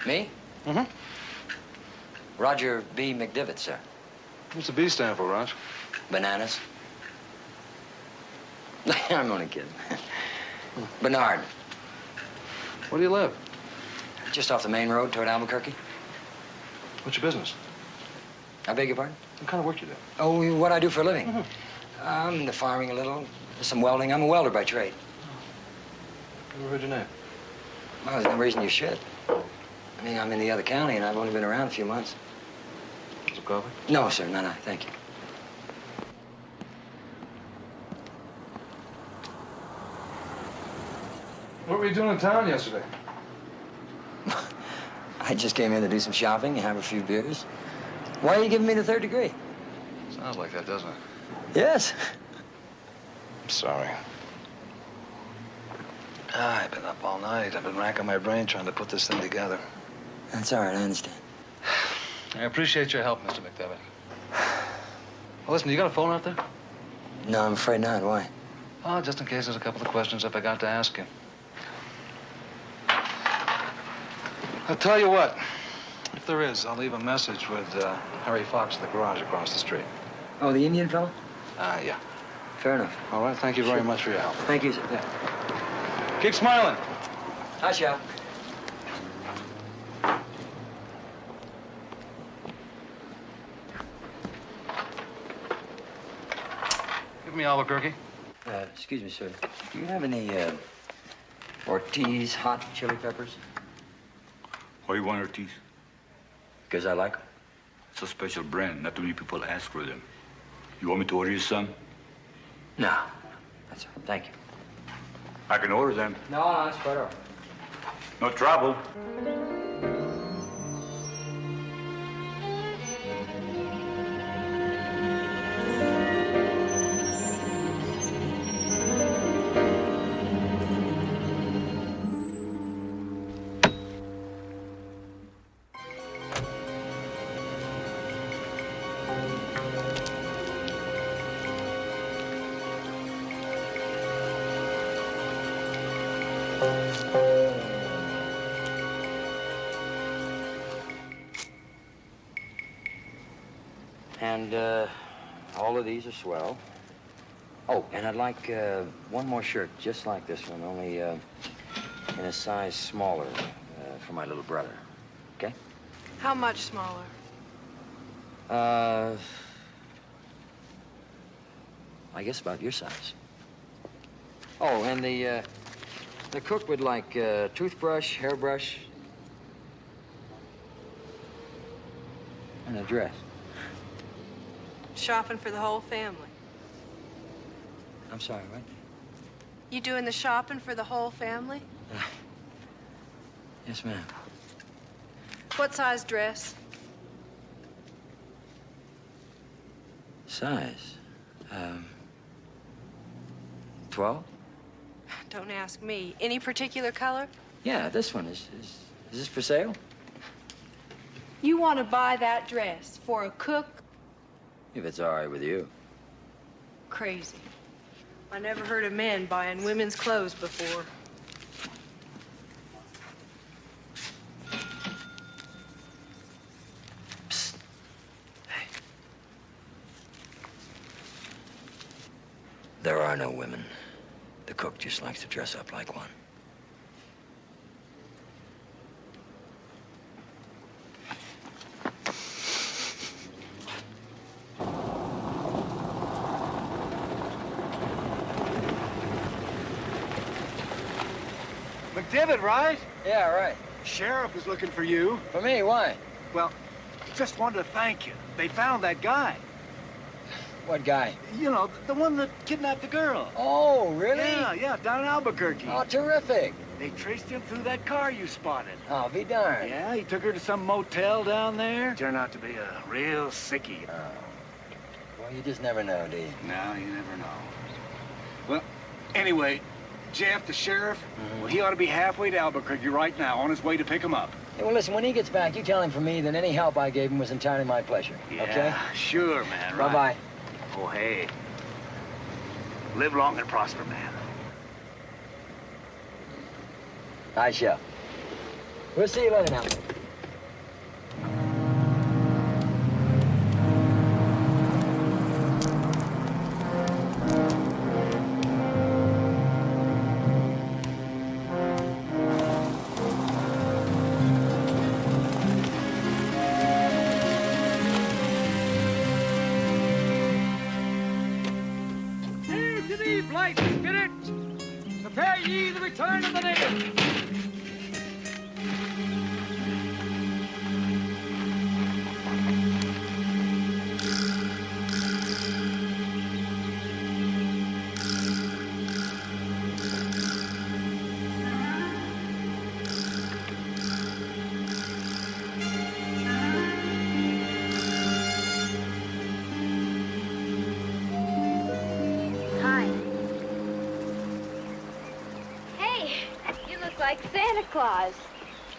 Me? Mm-hmm. Roger B. McDivitt, sir. What's the B stand for, Raj? Bananas. I'm only kidding. Bernard. Where do you live? Just off the main road toward Albuquerque. What's your business? I beg your pardon? What kind of work you do? Oh, what I do for a living? I'm the farming a little, some welding. I'm a welder by trade. Never heard your name. Well, there's no reason you should. I mean, I'm in the other county, and I've only been around a few months. Some coffee? No, sir, no, thank you. What were you doing in town yesterday? I just came in to do some shopping and have a few beers. Why are you giving me the 3rd degree? Sounds like that, doesn't it? Yes. I'm sorry. I've been up all night. I've been racking my brain trying to put this thing together. That's all right, I understand. I appreciate your help, Mr. McDevitt. Well, listen, you got a phone out there? No, I'm afraid not. Why? Oh, just in case there's a couple of questions I forgot to ask you. I'll tell you what. If there is, I'll leave a message with Harry Fox at the garage across the street. Oh, the Indian fellow? Yeah. Fair enough. All right, thank you very much for your help. Thank you, sir. Yeah. Keep smiling. I shall. Give me Albuquerque. Excuse me, sir. Do you have any, Ortiz hot chili peppers? Why you want Ortiz? Because I like them. It's a special brand. Not too many people ask for them. You want me to order you some? No. That's all right. Thank you. I can order them. No, that's quite all right. No trouble. And, all of these are swell. Oh, and I'd like, one more shirt, just like this one, only, in a size smaller, for my little brother. Okay? How much smaller? I guess about your size. Oh, and the cook would like, toothbrush, hairbrush, and a dress. Shopping for the whole family. I'm sorry, what? You doing the shopping for the whole family? Yes, ma'am. What size dress? Size? 12? Don't ask me. Any particular color? Yeah, this one. Is this for sale? You want to buy that dress for a cook? If it's all right with you. Crazy. I never heard of men buying women's clothes before. Psst. Hey. There are no women. The cook just likes to dress up like one. McDivitt, right? Yeah, right. Sheriff is looking for you. For me? Why? Well, just wanted to thank you. They found that guy. What guy? You know, the one that kidnapped the girl. Oh, really? Yeah, down in Albuquerque. Oh, terrific. They traced him through that car you spotted. I'll be darned. Yeah, he took her to some motel down there. Turned out to be a real sickie. Well, you just never know, do you? No, you never know. Well, anyway, Jeff, the sheriff, well, he ought to be halfway to Albuquerque right now, on his way to pick him up. Hey, well, listen, when he gets back, you tell him from me that any help I gave him was entirely my pleasure. Yeah, okay? Sure, man, right. Bye-bye. Oh, hey. Live long and prosper, man. I shall. We'll see you later now. Light spirit, prepare ye the return of the native. Like Santa Claus.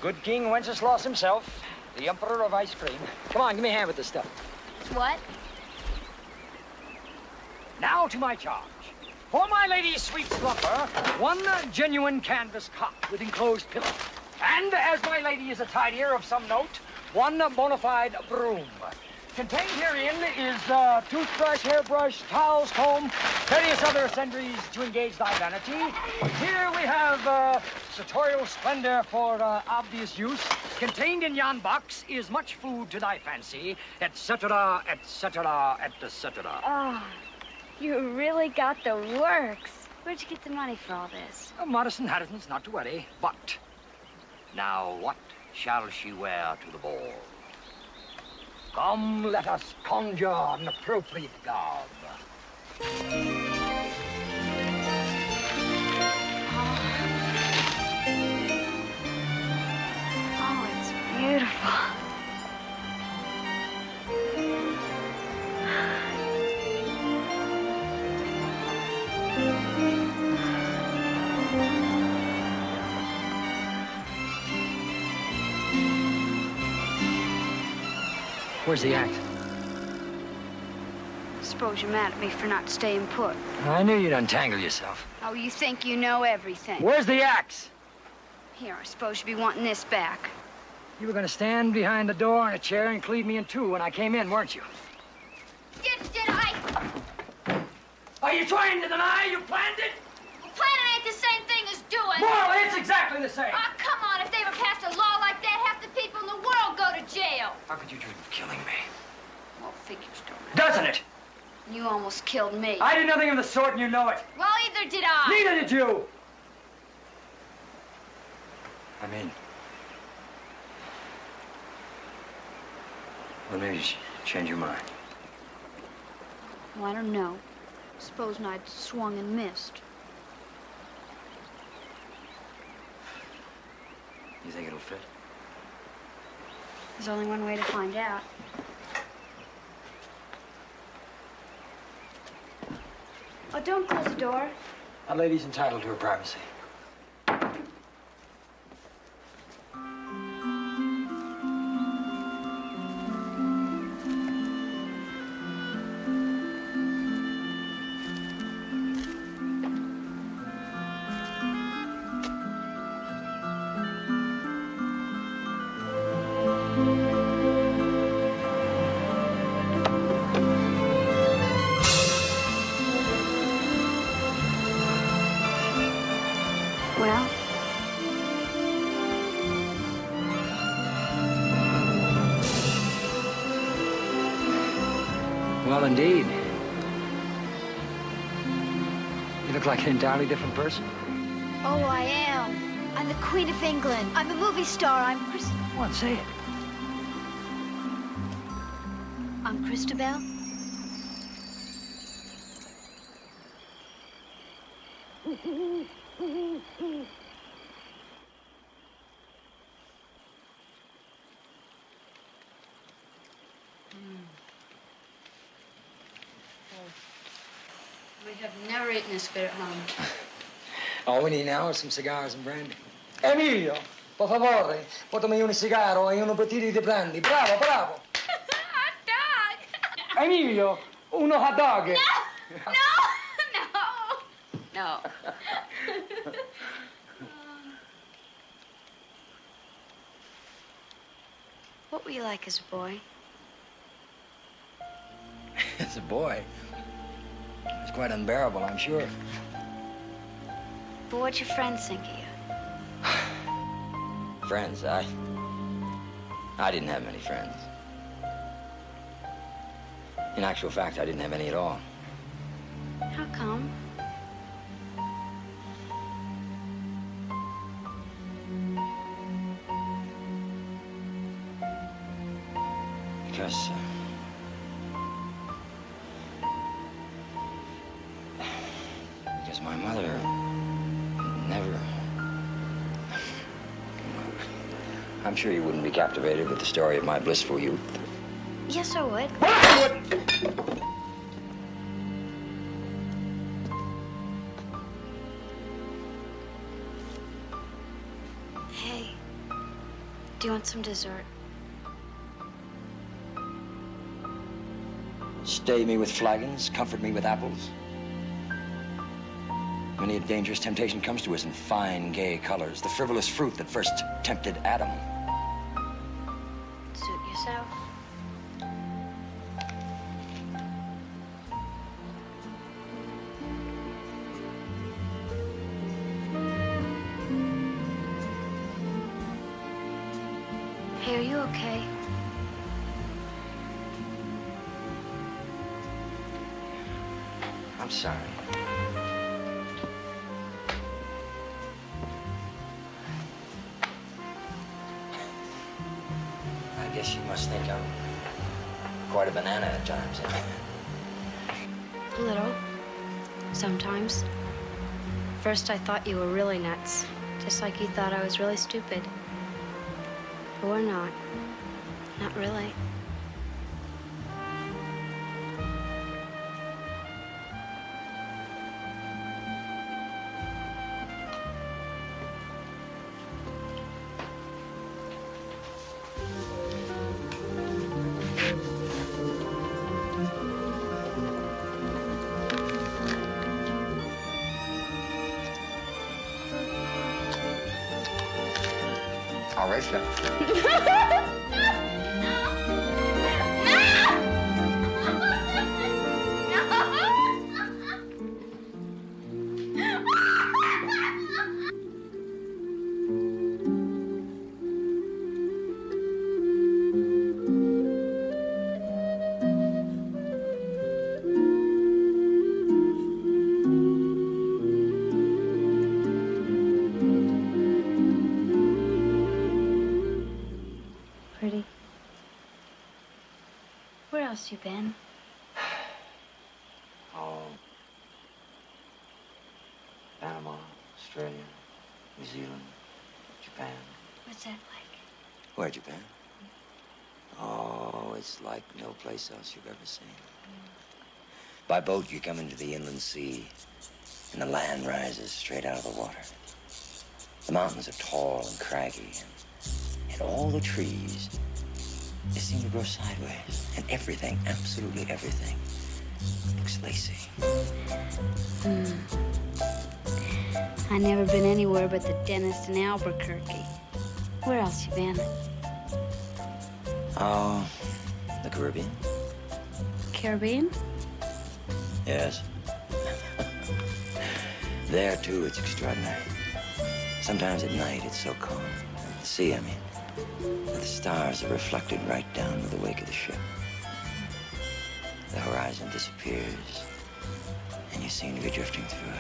Good King Wenceslas himself, the Emperor of Ice Cream. Come on, give me a hand with this stuff. What? Now to my charge. For my lady's sweet slumber, one genuine canvas cot with enclosed pillow. And as my lady is a tidier of some note, one bona fide broom. Contained herein is toothbrush, hairbrush, towels, comb, various other sundries to engage thy vanity. Here we have sartorial splendor for obvious use. Contained in yon box is much food to thy fancy, etc., etc., etc. Oh, you really got the works. Where'd you get the money for all this? Modest inheritance, not to worry. But now what shall she wear to the ball? Come, let us conjure an appropriate garb. Oh, it's beautiful. Where's the act? Suppose you're mad at me for not staying put. I knew you'd untangle yourself. Oh, you think you know everything. Where's the axe? Here, I suppose you'd be wanting this back. You were going to stand behind the door in a chair and cleave me in two when I came in, weren't you? Did I? Are you trying to deny you planned it? Well, planning ain't the same thing as doing. Well, it's exactly the same. Oh, come on. If they ever passed a law like that, half the people in the world go to jail. How could you dream of killing me? Well, figures don't. Doesn't it? You almost killed me. I did nothing of the sort, and you know it. Well, either did I. Neither did you. I mean, well, maybe you change your mind. Well, I don't know. Supposing I'd swung and missed. You think it'll fit? There's only one way to find out. Oh, don't close the door. A lady's entitled to her privacy. Well, indeed. You look like an entirely different person. Oh, I am. I'm the Queen of England. I'm a movie star. I'm What? Say it. I'm Christabel. We have never eaten this good at home. All we need now is some cigars and brandy. Emilio, por favore, portami un cigaro e uno bottiglia di brandy. Bravo, bravo. Hot dog. Emilio, uno hot dog. No, no, no. What were you like as a boy? As a boy, it was quite unbearable, I'm sure. But what'd your friends think of you? Friends, I didn't have many friends. In actual fact, I didn't have any at all. How come? Because my mother never... I'm sure you wouldn't be captivated with the story of my blissful youth. Yes, I would. Hey, do you want some dessert? Stay me with flagons, comfort me with apples. Many a dangerous temptation comes to us in fine, gay colors, the frivolous fruit that first tempted Adam. Suit yourself. Hey, are you okay? I'm sorry. I guess you must think I'm quite a banana at times. A little. Sometimes. First, I thought you were really nuts. Just like you thought I was really stupid. But we're not. Not really. All right, chef. Pretty. Where else you been? Oh. Panama, Australia, New Zealand, Japan. What's that like? Where, Japan? Oh, it's like no place else you've ever seen. By boat, you come into the inland sea, and the land rises straight out of the water. The mountains are tall and craggy, and all the trees, they seem to grow sideways. And everything, absolutely everything, looks lacy. I never been anywhere but the dentist in Albuquerque. Where else you been? Oh, the Caribbean? Caribbean? Yes. There, too, it's extraordinary. Sometimes at night, it's so calm. The sea, I mean. The stars are reflected right down to the wake of the ship. The horizon disappears, and you seem to be drifting through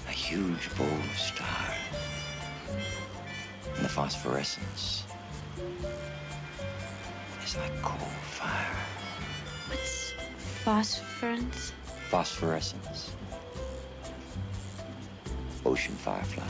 a huge bowl of stars. And the phosphorescence is like coal fire. What's phosphorescence? Phosphorescence. Ocean fireflies.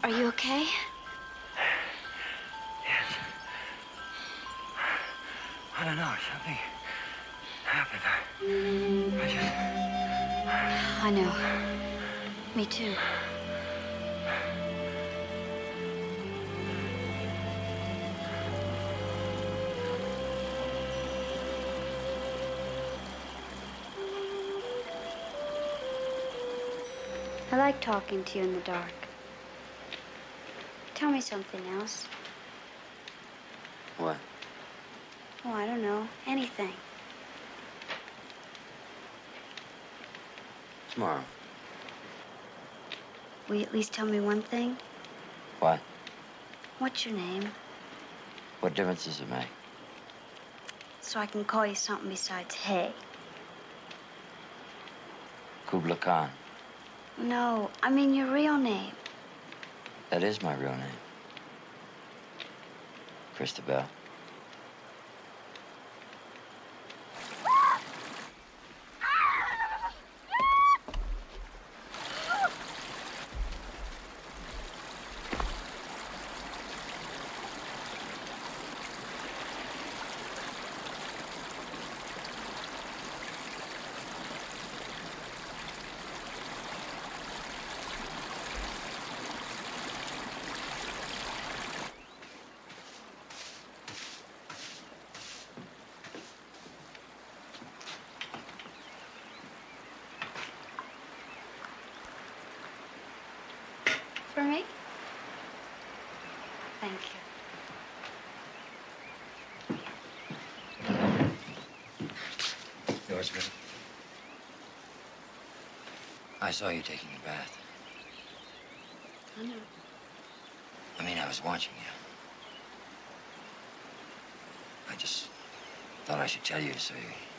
Are you okay? Yes. I don't know, something happened. I just... I know. Me too. I like talking to you in the dark. Tell me something else. What? Oh, I don't know. Anything. Tomorrow. Will you at least tell me one thing? What? What's your name? What difference does it make? So I can call you something besides Hay. Kubla Khan. No, I mean your real name. That is my real name. Christabel. For me? Thank you. Yours, Bill. I saw you taking a bath. I know. I mean, I was watching you. I just thought I should tell you so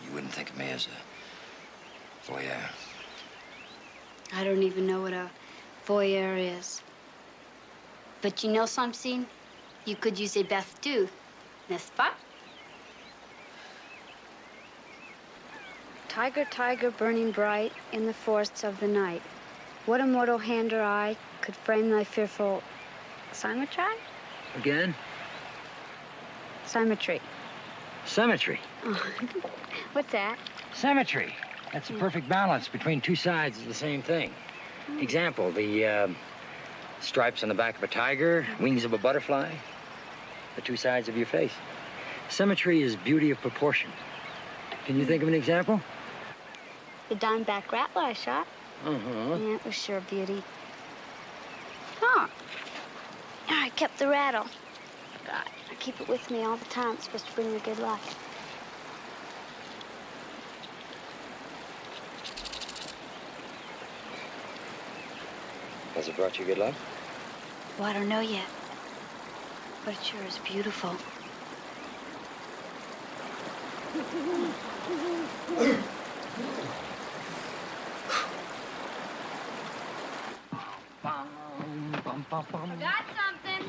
you wouldn't think of me as a voyeur. I don't even know what a voyeur is. But you know something? You could use a bath too, n'est-ce pas? Tiger, tiger, burning bright in the forests of the night. What immortal hand or eye could frame thy fearful symmetry? Again? Symmetry. Symmetry. Oh. What's that? Symmetry. That's a perfect balance between two sides of the same thing. Example, the stripes on the back of a tiger, wings of a butterfly, the two sides of your face. Symmetry is beauty of proportion. Can you think of an example? The dimeback rattler I shot. Uh-huh. Yeah, it was sure beauty. Oh. I kept the rattle. God, I keep it with me all the time. It's supposed to bring me good luck. Has it brought you good luck? Well, I don't know yet. But it sure is beautiful. Got something.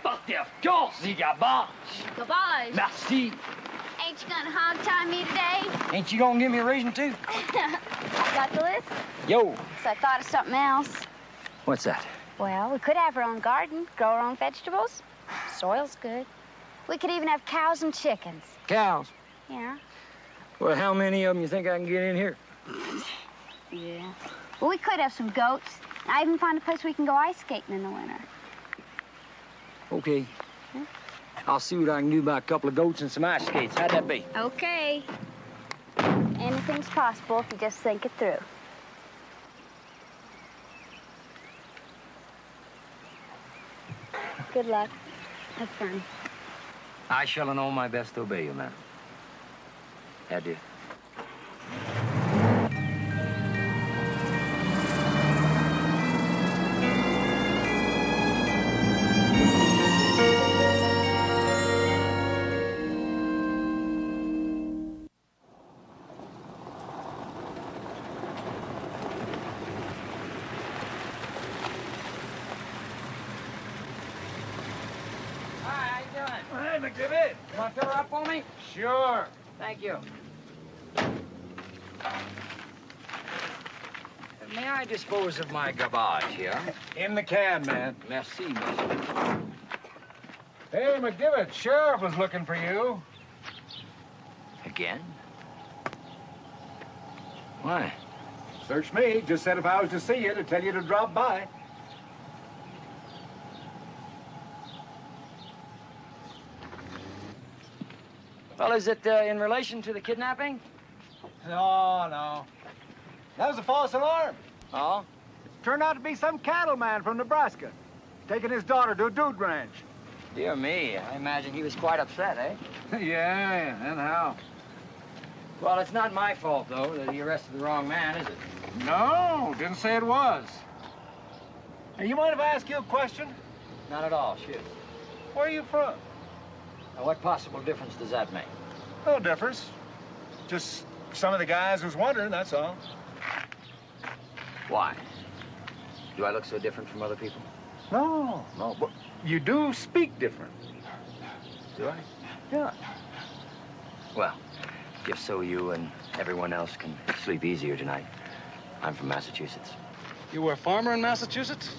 Portez force, les gabage. Garbage. Merci. Ain't you gonna hog tie me today? Ain't you gonna give me a reason to? Got the list? Yo. So I thought of something else. What's that? Well, we could have our own garden, grow our own vegetables. Soil's good. We could even have cows and chickens. Cows. Yeah. Well, how many of them you think I can get in here? Yeah. Well, we could have some goats. I even found a place we can go ice skating in the winter. Okay. I'll see what I can do about a couple of goats and some ice skates. How'd that be? Okay. Anything's possible if you just think it through. Good luck. Have fun. I shall in all my best obey you, madam. Adieu. Hey, McDivitt, you want to fill her up for me? Sure. Thank you. May I dispose of my garbage here? In the cab, man. Merci, monsieur. Hey, McDivitt, Sheriff was looking for you. Again? Why? Search me. Just said if I was to see you, to tell you to drop by. Well, is it in relation to the kidnapping? No. That was a false alarm. Oh? Turned out to be some cattleman from Nebraska, taking his daughter to a dude ranch. Dear me, I imagine he was quite upset, eh? Yeah, and how? Well, it's not my fault, though, that he arrested the wrong man, is it? No, didn't say it was. Hey, you mind if I ask you a question? Not at all, shoot. Where are you from? Now, what possible difference does that make? No difference. Just some of the guys was wondering, that's all. Why? Do I look so different from other people? No, but you do speak different. Do I? Yeah. Well, just so you and everyone else can sleep easier tonight, I'm from Massachusetts. You were a farmer in Massachusetts?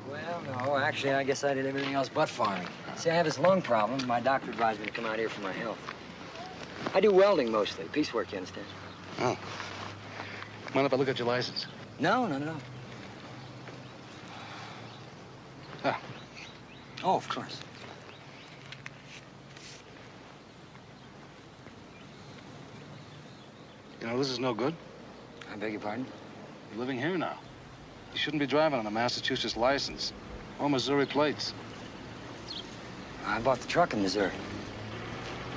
Well, no, actually, I guess I did everything else but farming. See, I have this lung problem. My doctor advised me to come out here for my health. I do welding mostly, piecework, you understand? Oh. Mind if I look at your license? No. Ah. Oh, of course. You know, this is no good. I beg your pardon? You're living here now. You shouldn't be driving on a Massachusetts license or Missouri plates. I bought the truck in Missouri.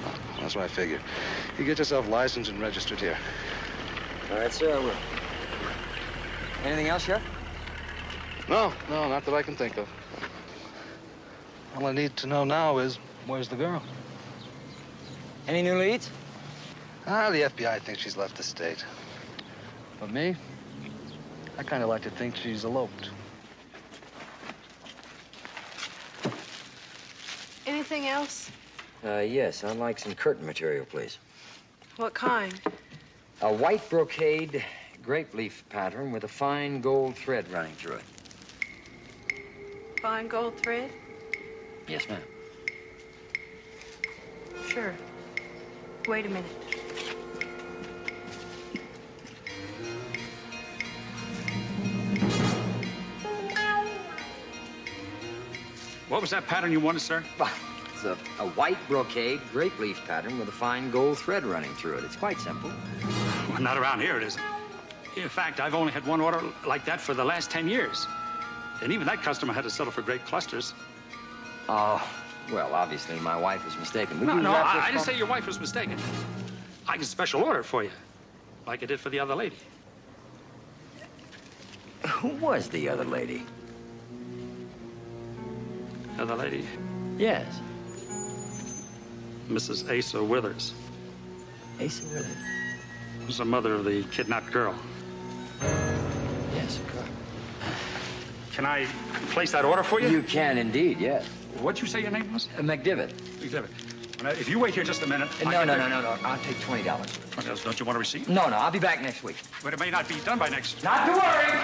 Well, that's what I figured. You get yourself licensed and registered here. All right, sir, I will. Anything else, Sheriff? No, not that I can think of. All I need to know now is, where's the girl? Any new leads? The FBI thinks she's left the state. But me, I kind of like to think she's eloped. Anything else? Yes, I'd like some curtain material, please. What kind? A white brocade grape leaf pattern with a fine gold thread running through it. Fine gold thread? Yes, ma'am. Sure. Wait a minute. What was that pattern you wanted, sir? It's a white brocade grape leaf pattern with a fine gold thread running through it. It's quite simple. Well, not around here, it isn't. In fact, I've only had one order like that for the last 10 years. And even that customer had to settle for grape clusters. Oh, well, obviously, my wife was mistaken. No, I didn't say your wife was mistaken. I can special order it for you, like I did for the other lady. Who was the other lady? Other lady? Yes. Mrs. Asa Withers. Asa Withers? Was the mother of the kidnapped girl. Yes, of course. Can I place that order for you? You can indeed, yes. What'd you say your name was? McDivitt. McDivitt. Now, if you wait here just a minute... No. I'll take $20. $20. Don't you want a receipt? No, I'll be back next week. But it may not be done by next... Not to worry!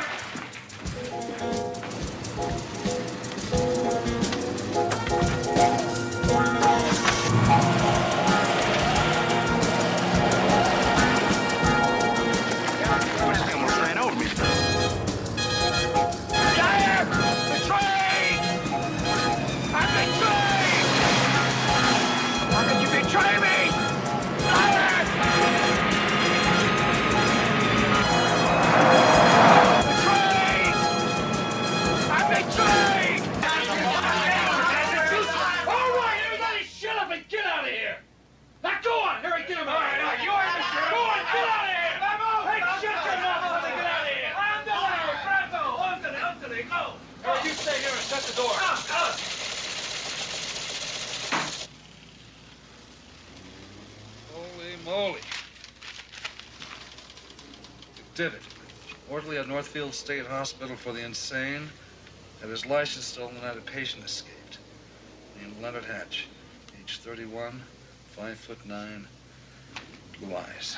Moly. McDivitt, orderly at Northfield State Hospital for the Insane, had his license stolen the night a patient escaped. Named Leonard Hatch, age 31, 5'9", blue eyes.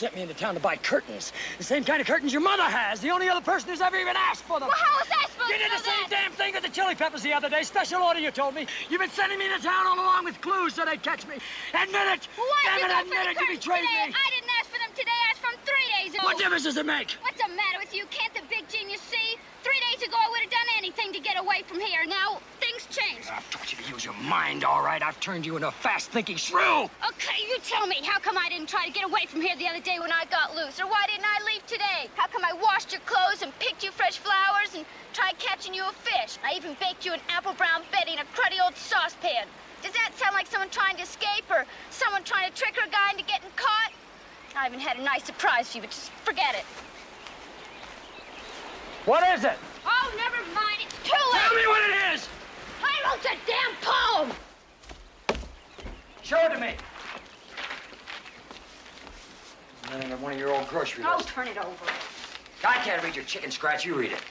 sent me into town to buy curtains. The same kind of curtains your mother has. The only other person who's ever even asked for them. Well, how was I supposed You to did know the same that? damn thing with the chili peppers the other day. Special order, you told me. You've been sending me to town all along with clues so they'd catch me. Admit it! Well, why Damn did it, you go admit for it! the You curtains betrayed today? me! I didn't ask for them today. I asked for them 3 days ago. What difference does it make? What's the matter with you? Can't the big genius see? 3 days ago, I would have done anything to get away from here. Now, things change. I've taught you to use your mind, all right. I've turned you into a fast-thinking shrew. Okay, you tell me. How come I didn't try to get away from here the other day when I got loose? Or why didn't I leave today? How come I washed your clothes and picked you fresh flowers and tried catching you a fish? I even baked you an apple brown Betty in a cruddy old saucepan. Does that sound like someone trying to escape or someone trying to trick her guy into getting caught? I even had a nice surprise for you, but just forget it. What is it? Oh, never mind. It's too late. Tell me what it is! I wrote the damn poem. Show it to me. Nothing of one of your old grocery Oh, lists. turn it over. I can't read your chicken scratch. You read it.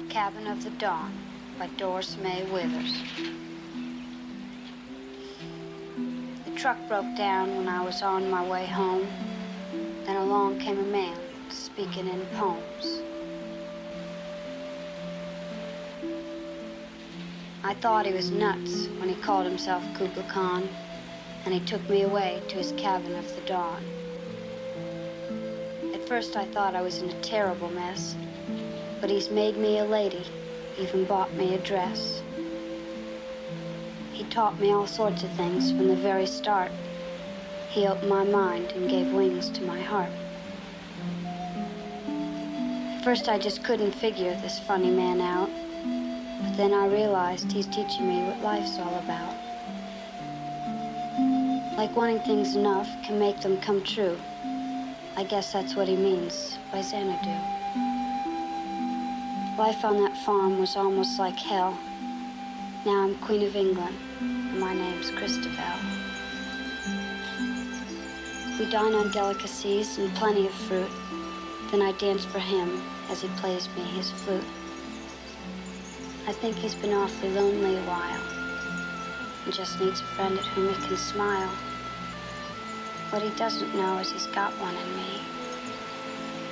Cabin of the Dawn by Doris May Withers. The truck broke down when I was on my way home. Then along came a man speaking in poems. I thought he was nuts when he called himself Kubla Khan, and he took me away to his cabin of the dawn. At first I thought I was in a terrible mess, but he's made me a lady, even bought me a dress. He taught me all sorts of things from the very start. He opened my mind and gave wings to my heart. At first I just couldn't figure this funny man out, but then I realized he's teaching me what life's all about. Like wanting things enough can make them come true. I guess that's what he means by Xanadu. Life on that farm was almost like hell. Now I'm Queen of England, and my name's Christabel. We dine on delicacies and plenty of fruit. Then I dance for him as he plays me his flute. I think he's been awfully lonely a while and just needs a friend at whom he can smile. What he doesn't know is he's got one in me,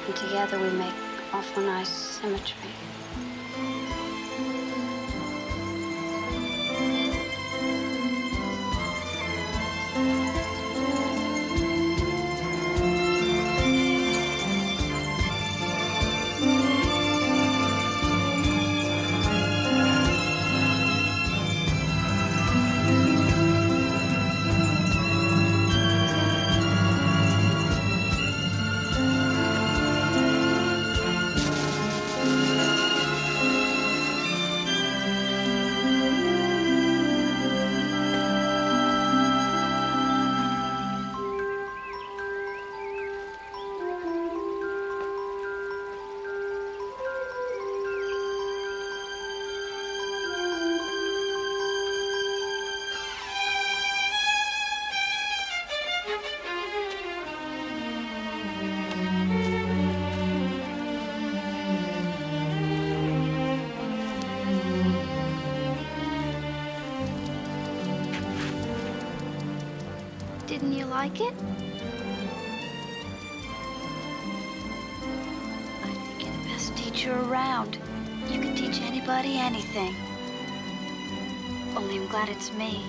and together we make awful nice symmetry. Didn't you like it? I think you're the best teacher around. You can teach anybody anything. Only I'm glad it's me.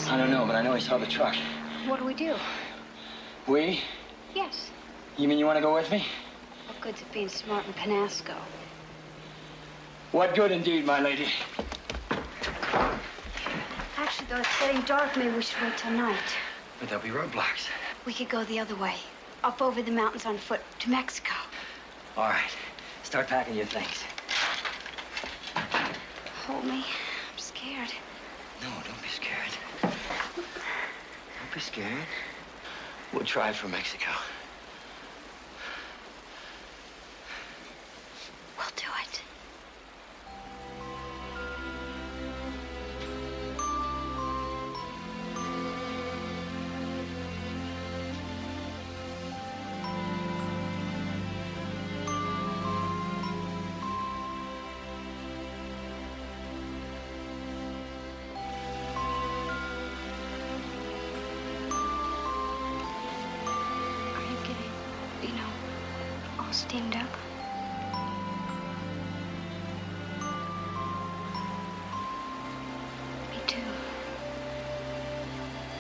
I don't know, but I know he saw the truck. What do we do? We? Yes. You mean you want to go with me? What good's it being smart in Penasco? What good indeed, my lady? Though it's getting dark, maybe we should wait till night. But there'll be roadblocks. We could go the other way. Up over the mountains on foot to Mexico. All right. Start packing your things. Hold me. I'm scared. No, don't be scared. Don't be scared. We'll try for Mexico. We'll do it. Steamed up. Me too.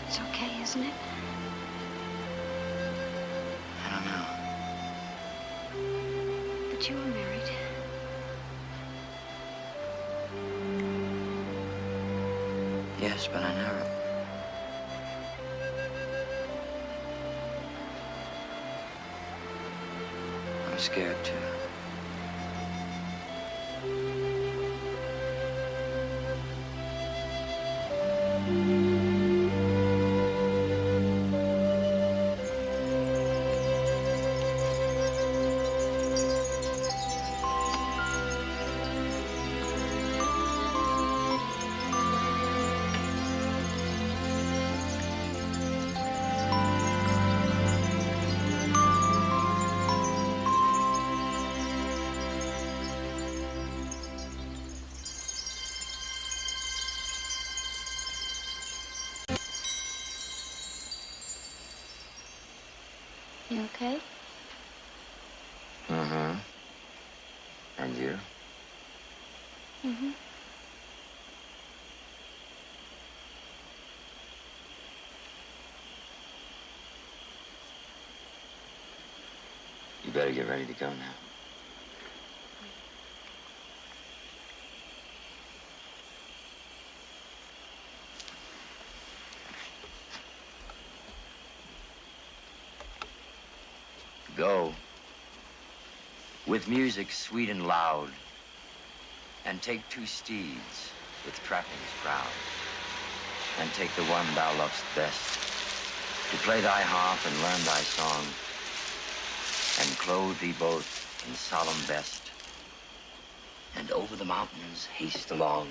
It's okay, isn't it? I don't know. But you were married. Yes, but I never... I'm scared too. You okay? Uh-huh. And you? Mm-hmm. You better get ready to go now. Go with music sweet and loud, and take 2 steeds with trappings proud, and take the one thou lovest best, to play thy harp and learn thy song, and clothe thee both in solemn vest, and over the mountains haste along.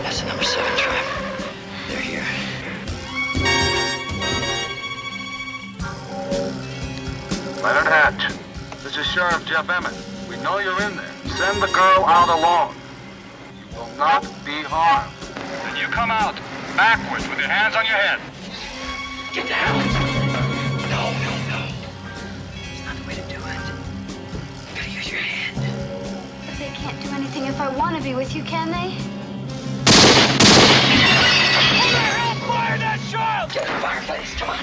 That's the number 7 trap. They're here. Leonard Hatch, this is Sheriff Jeff Emmett. We know you're in there. Send the girl out alone. You will not be harmed. Then you come out, backwards, with your hands on your head. Get down. No. It's not the way to do it. You gotta use your hand. But they can't do anything if I want to be with you, can they? Fire that child! Get the fireplace, come on.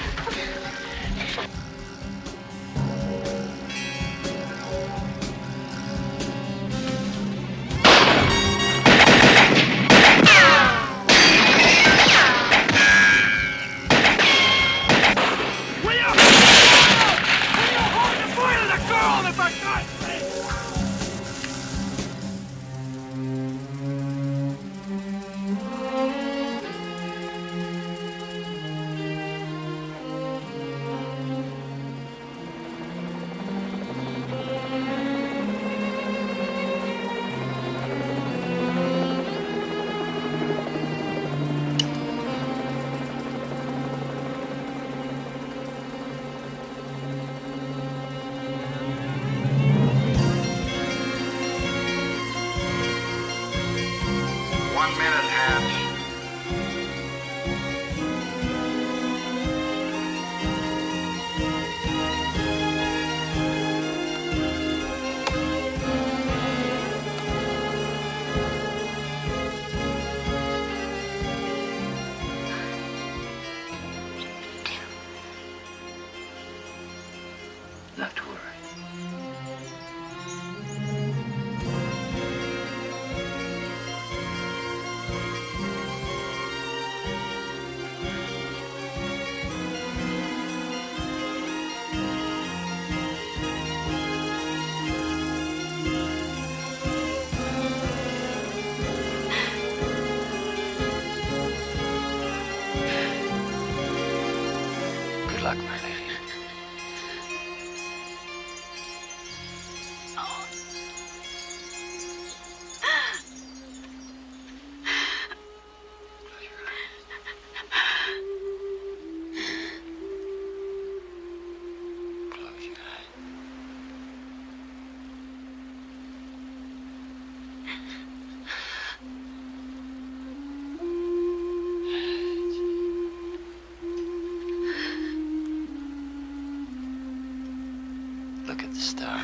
not to worry. Good luck, my lady. Look at the star.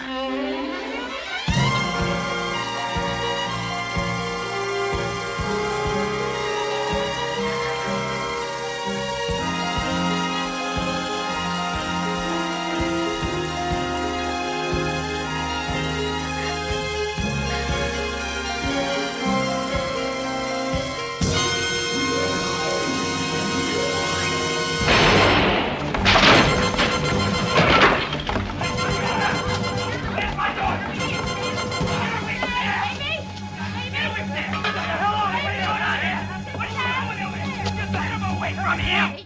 From him!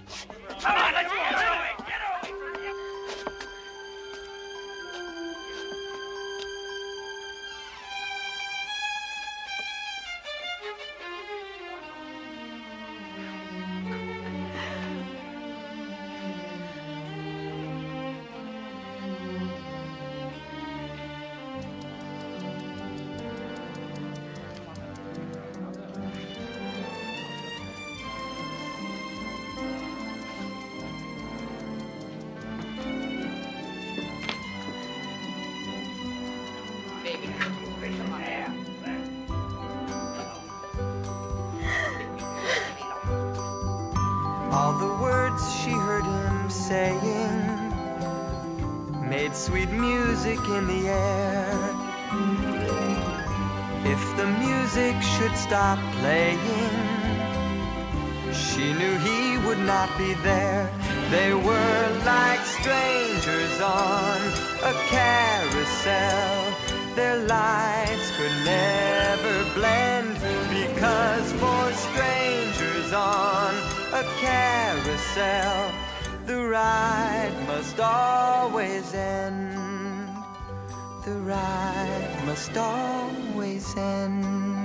Come on, let's get moving! Get over! All the words she heard him saying made sweet music in the air. If the music should stop playing, she knew he would not be there. They were like strangers on a carousel. Their lives could never blend, because for strangers on a carousel, the ride must always end. The ride must always end.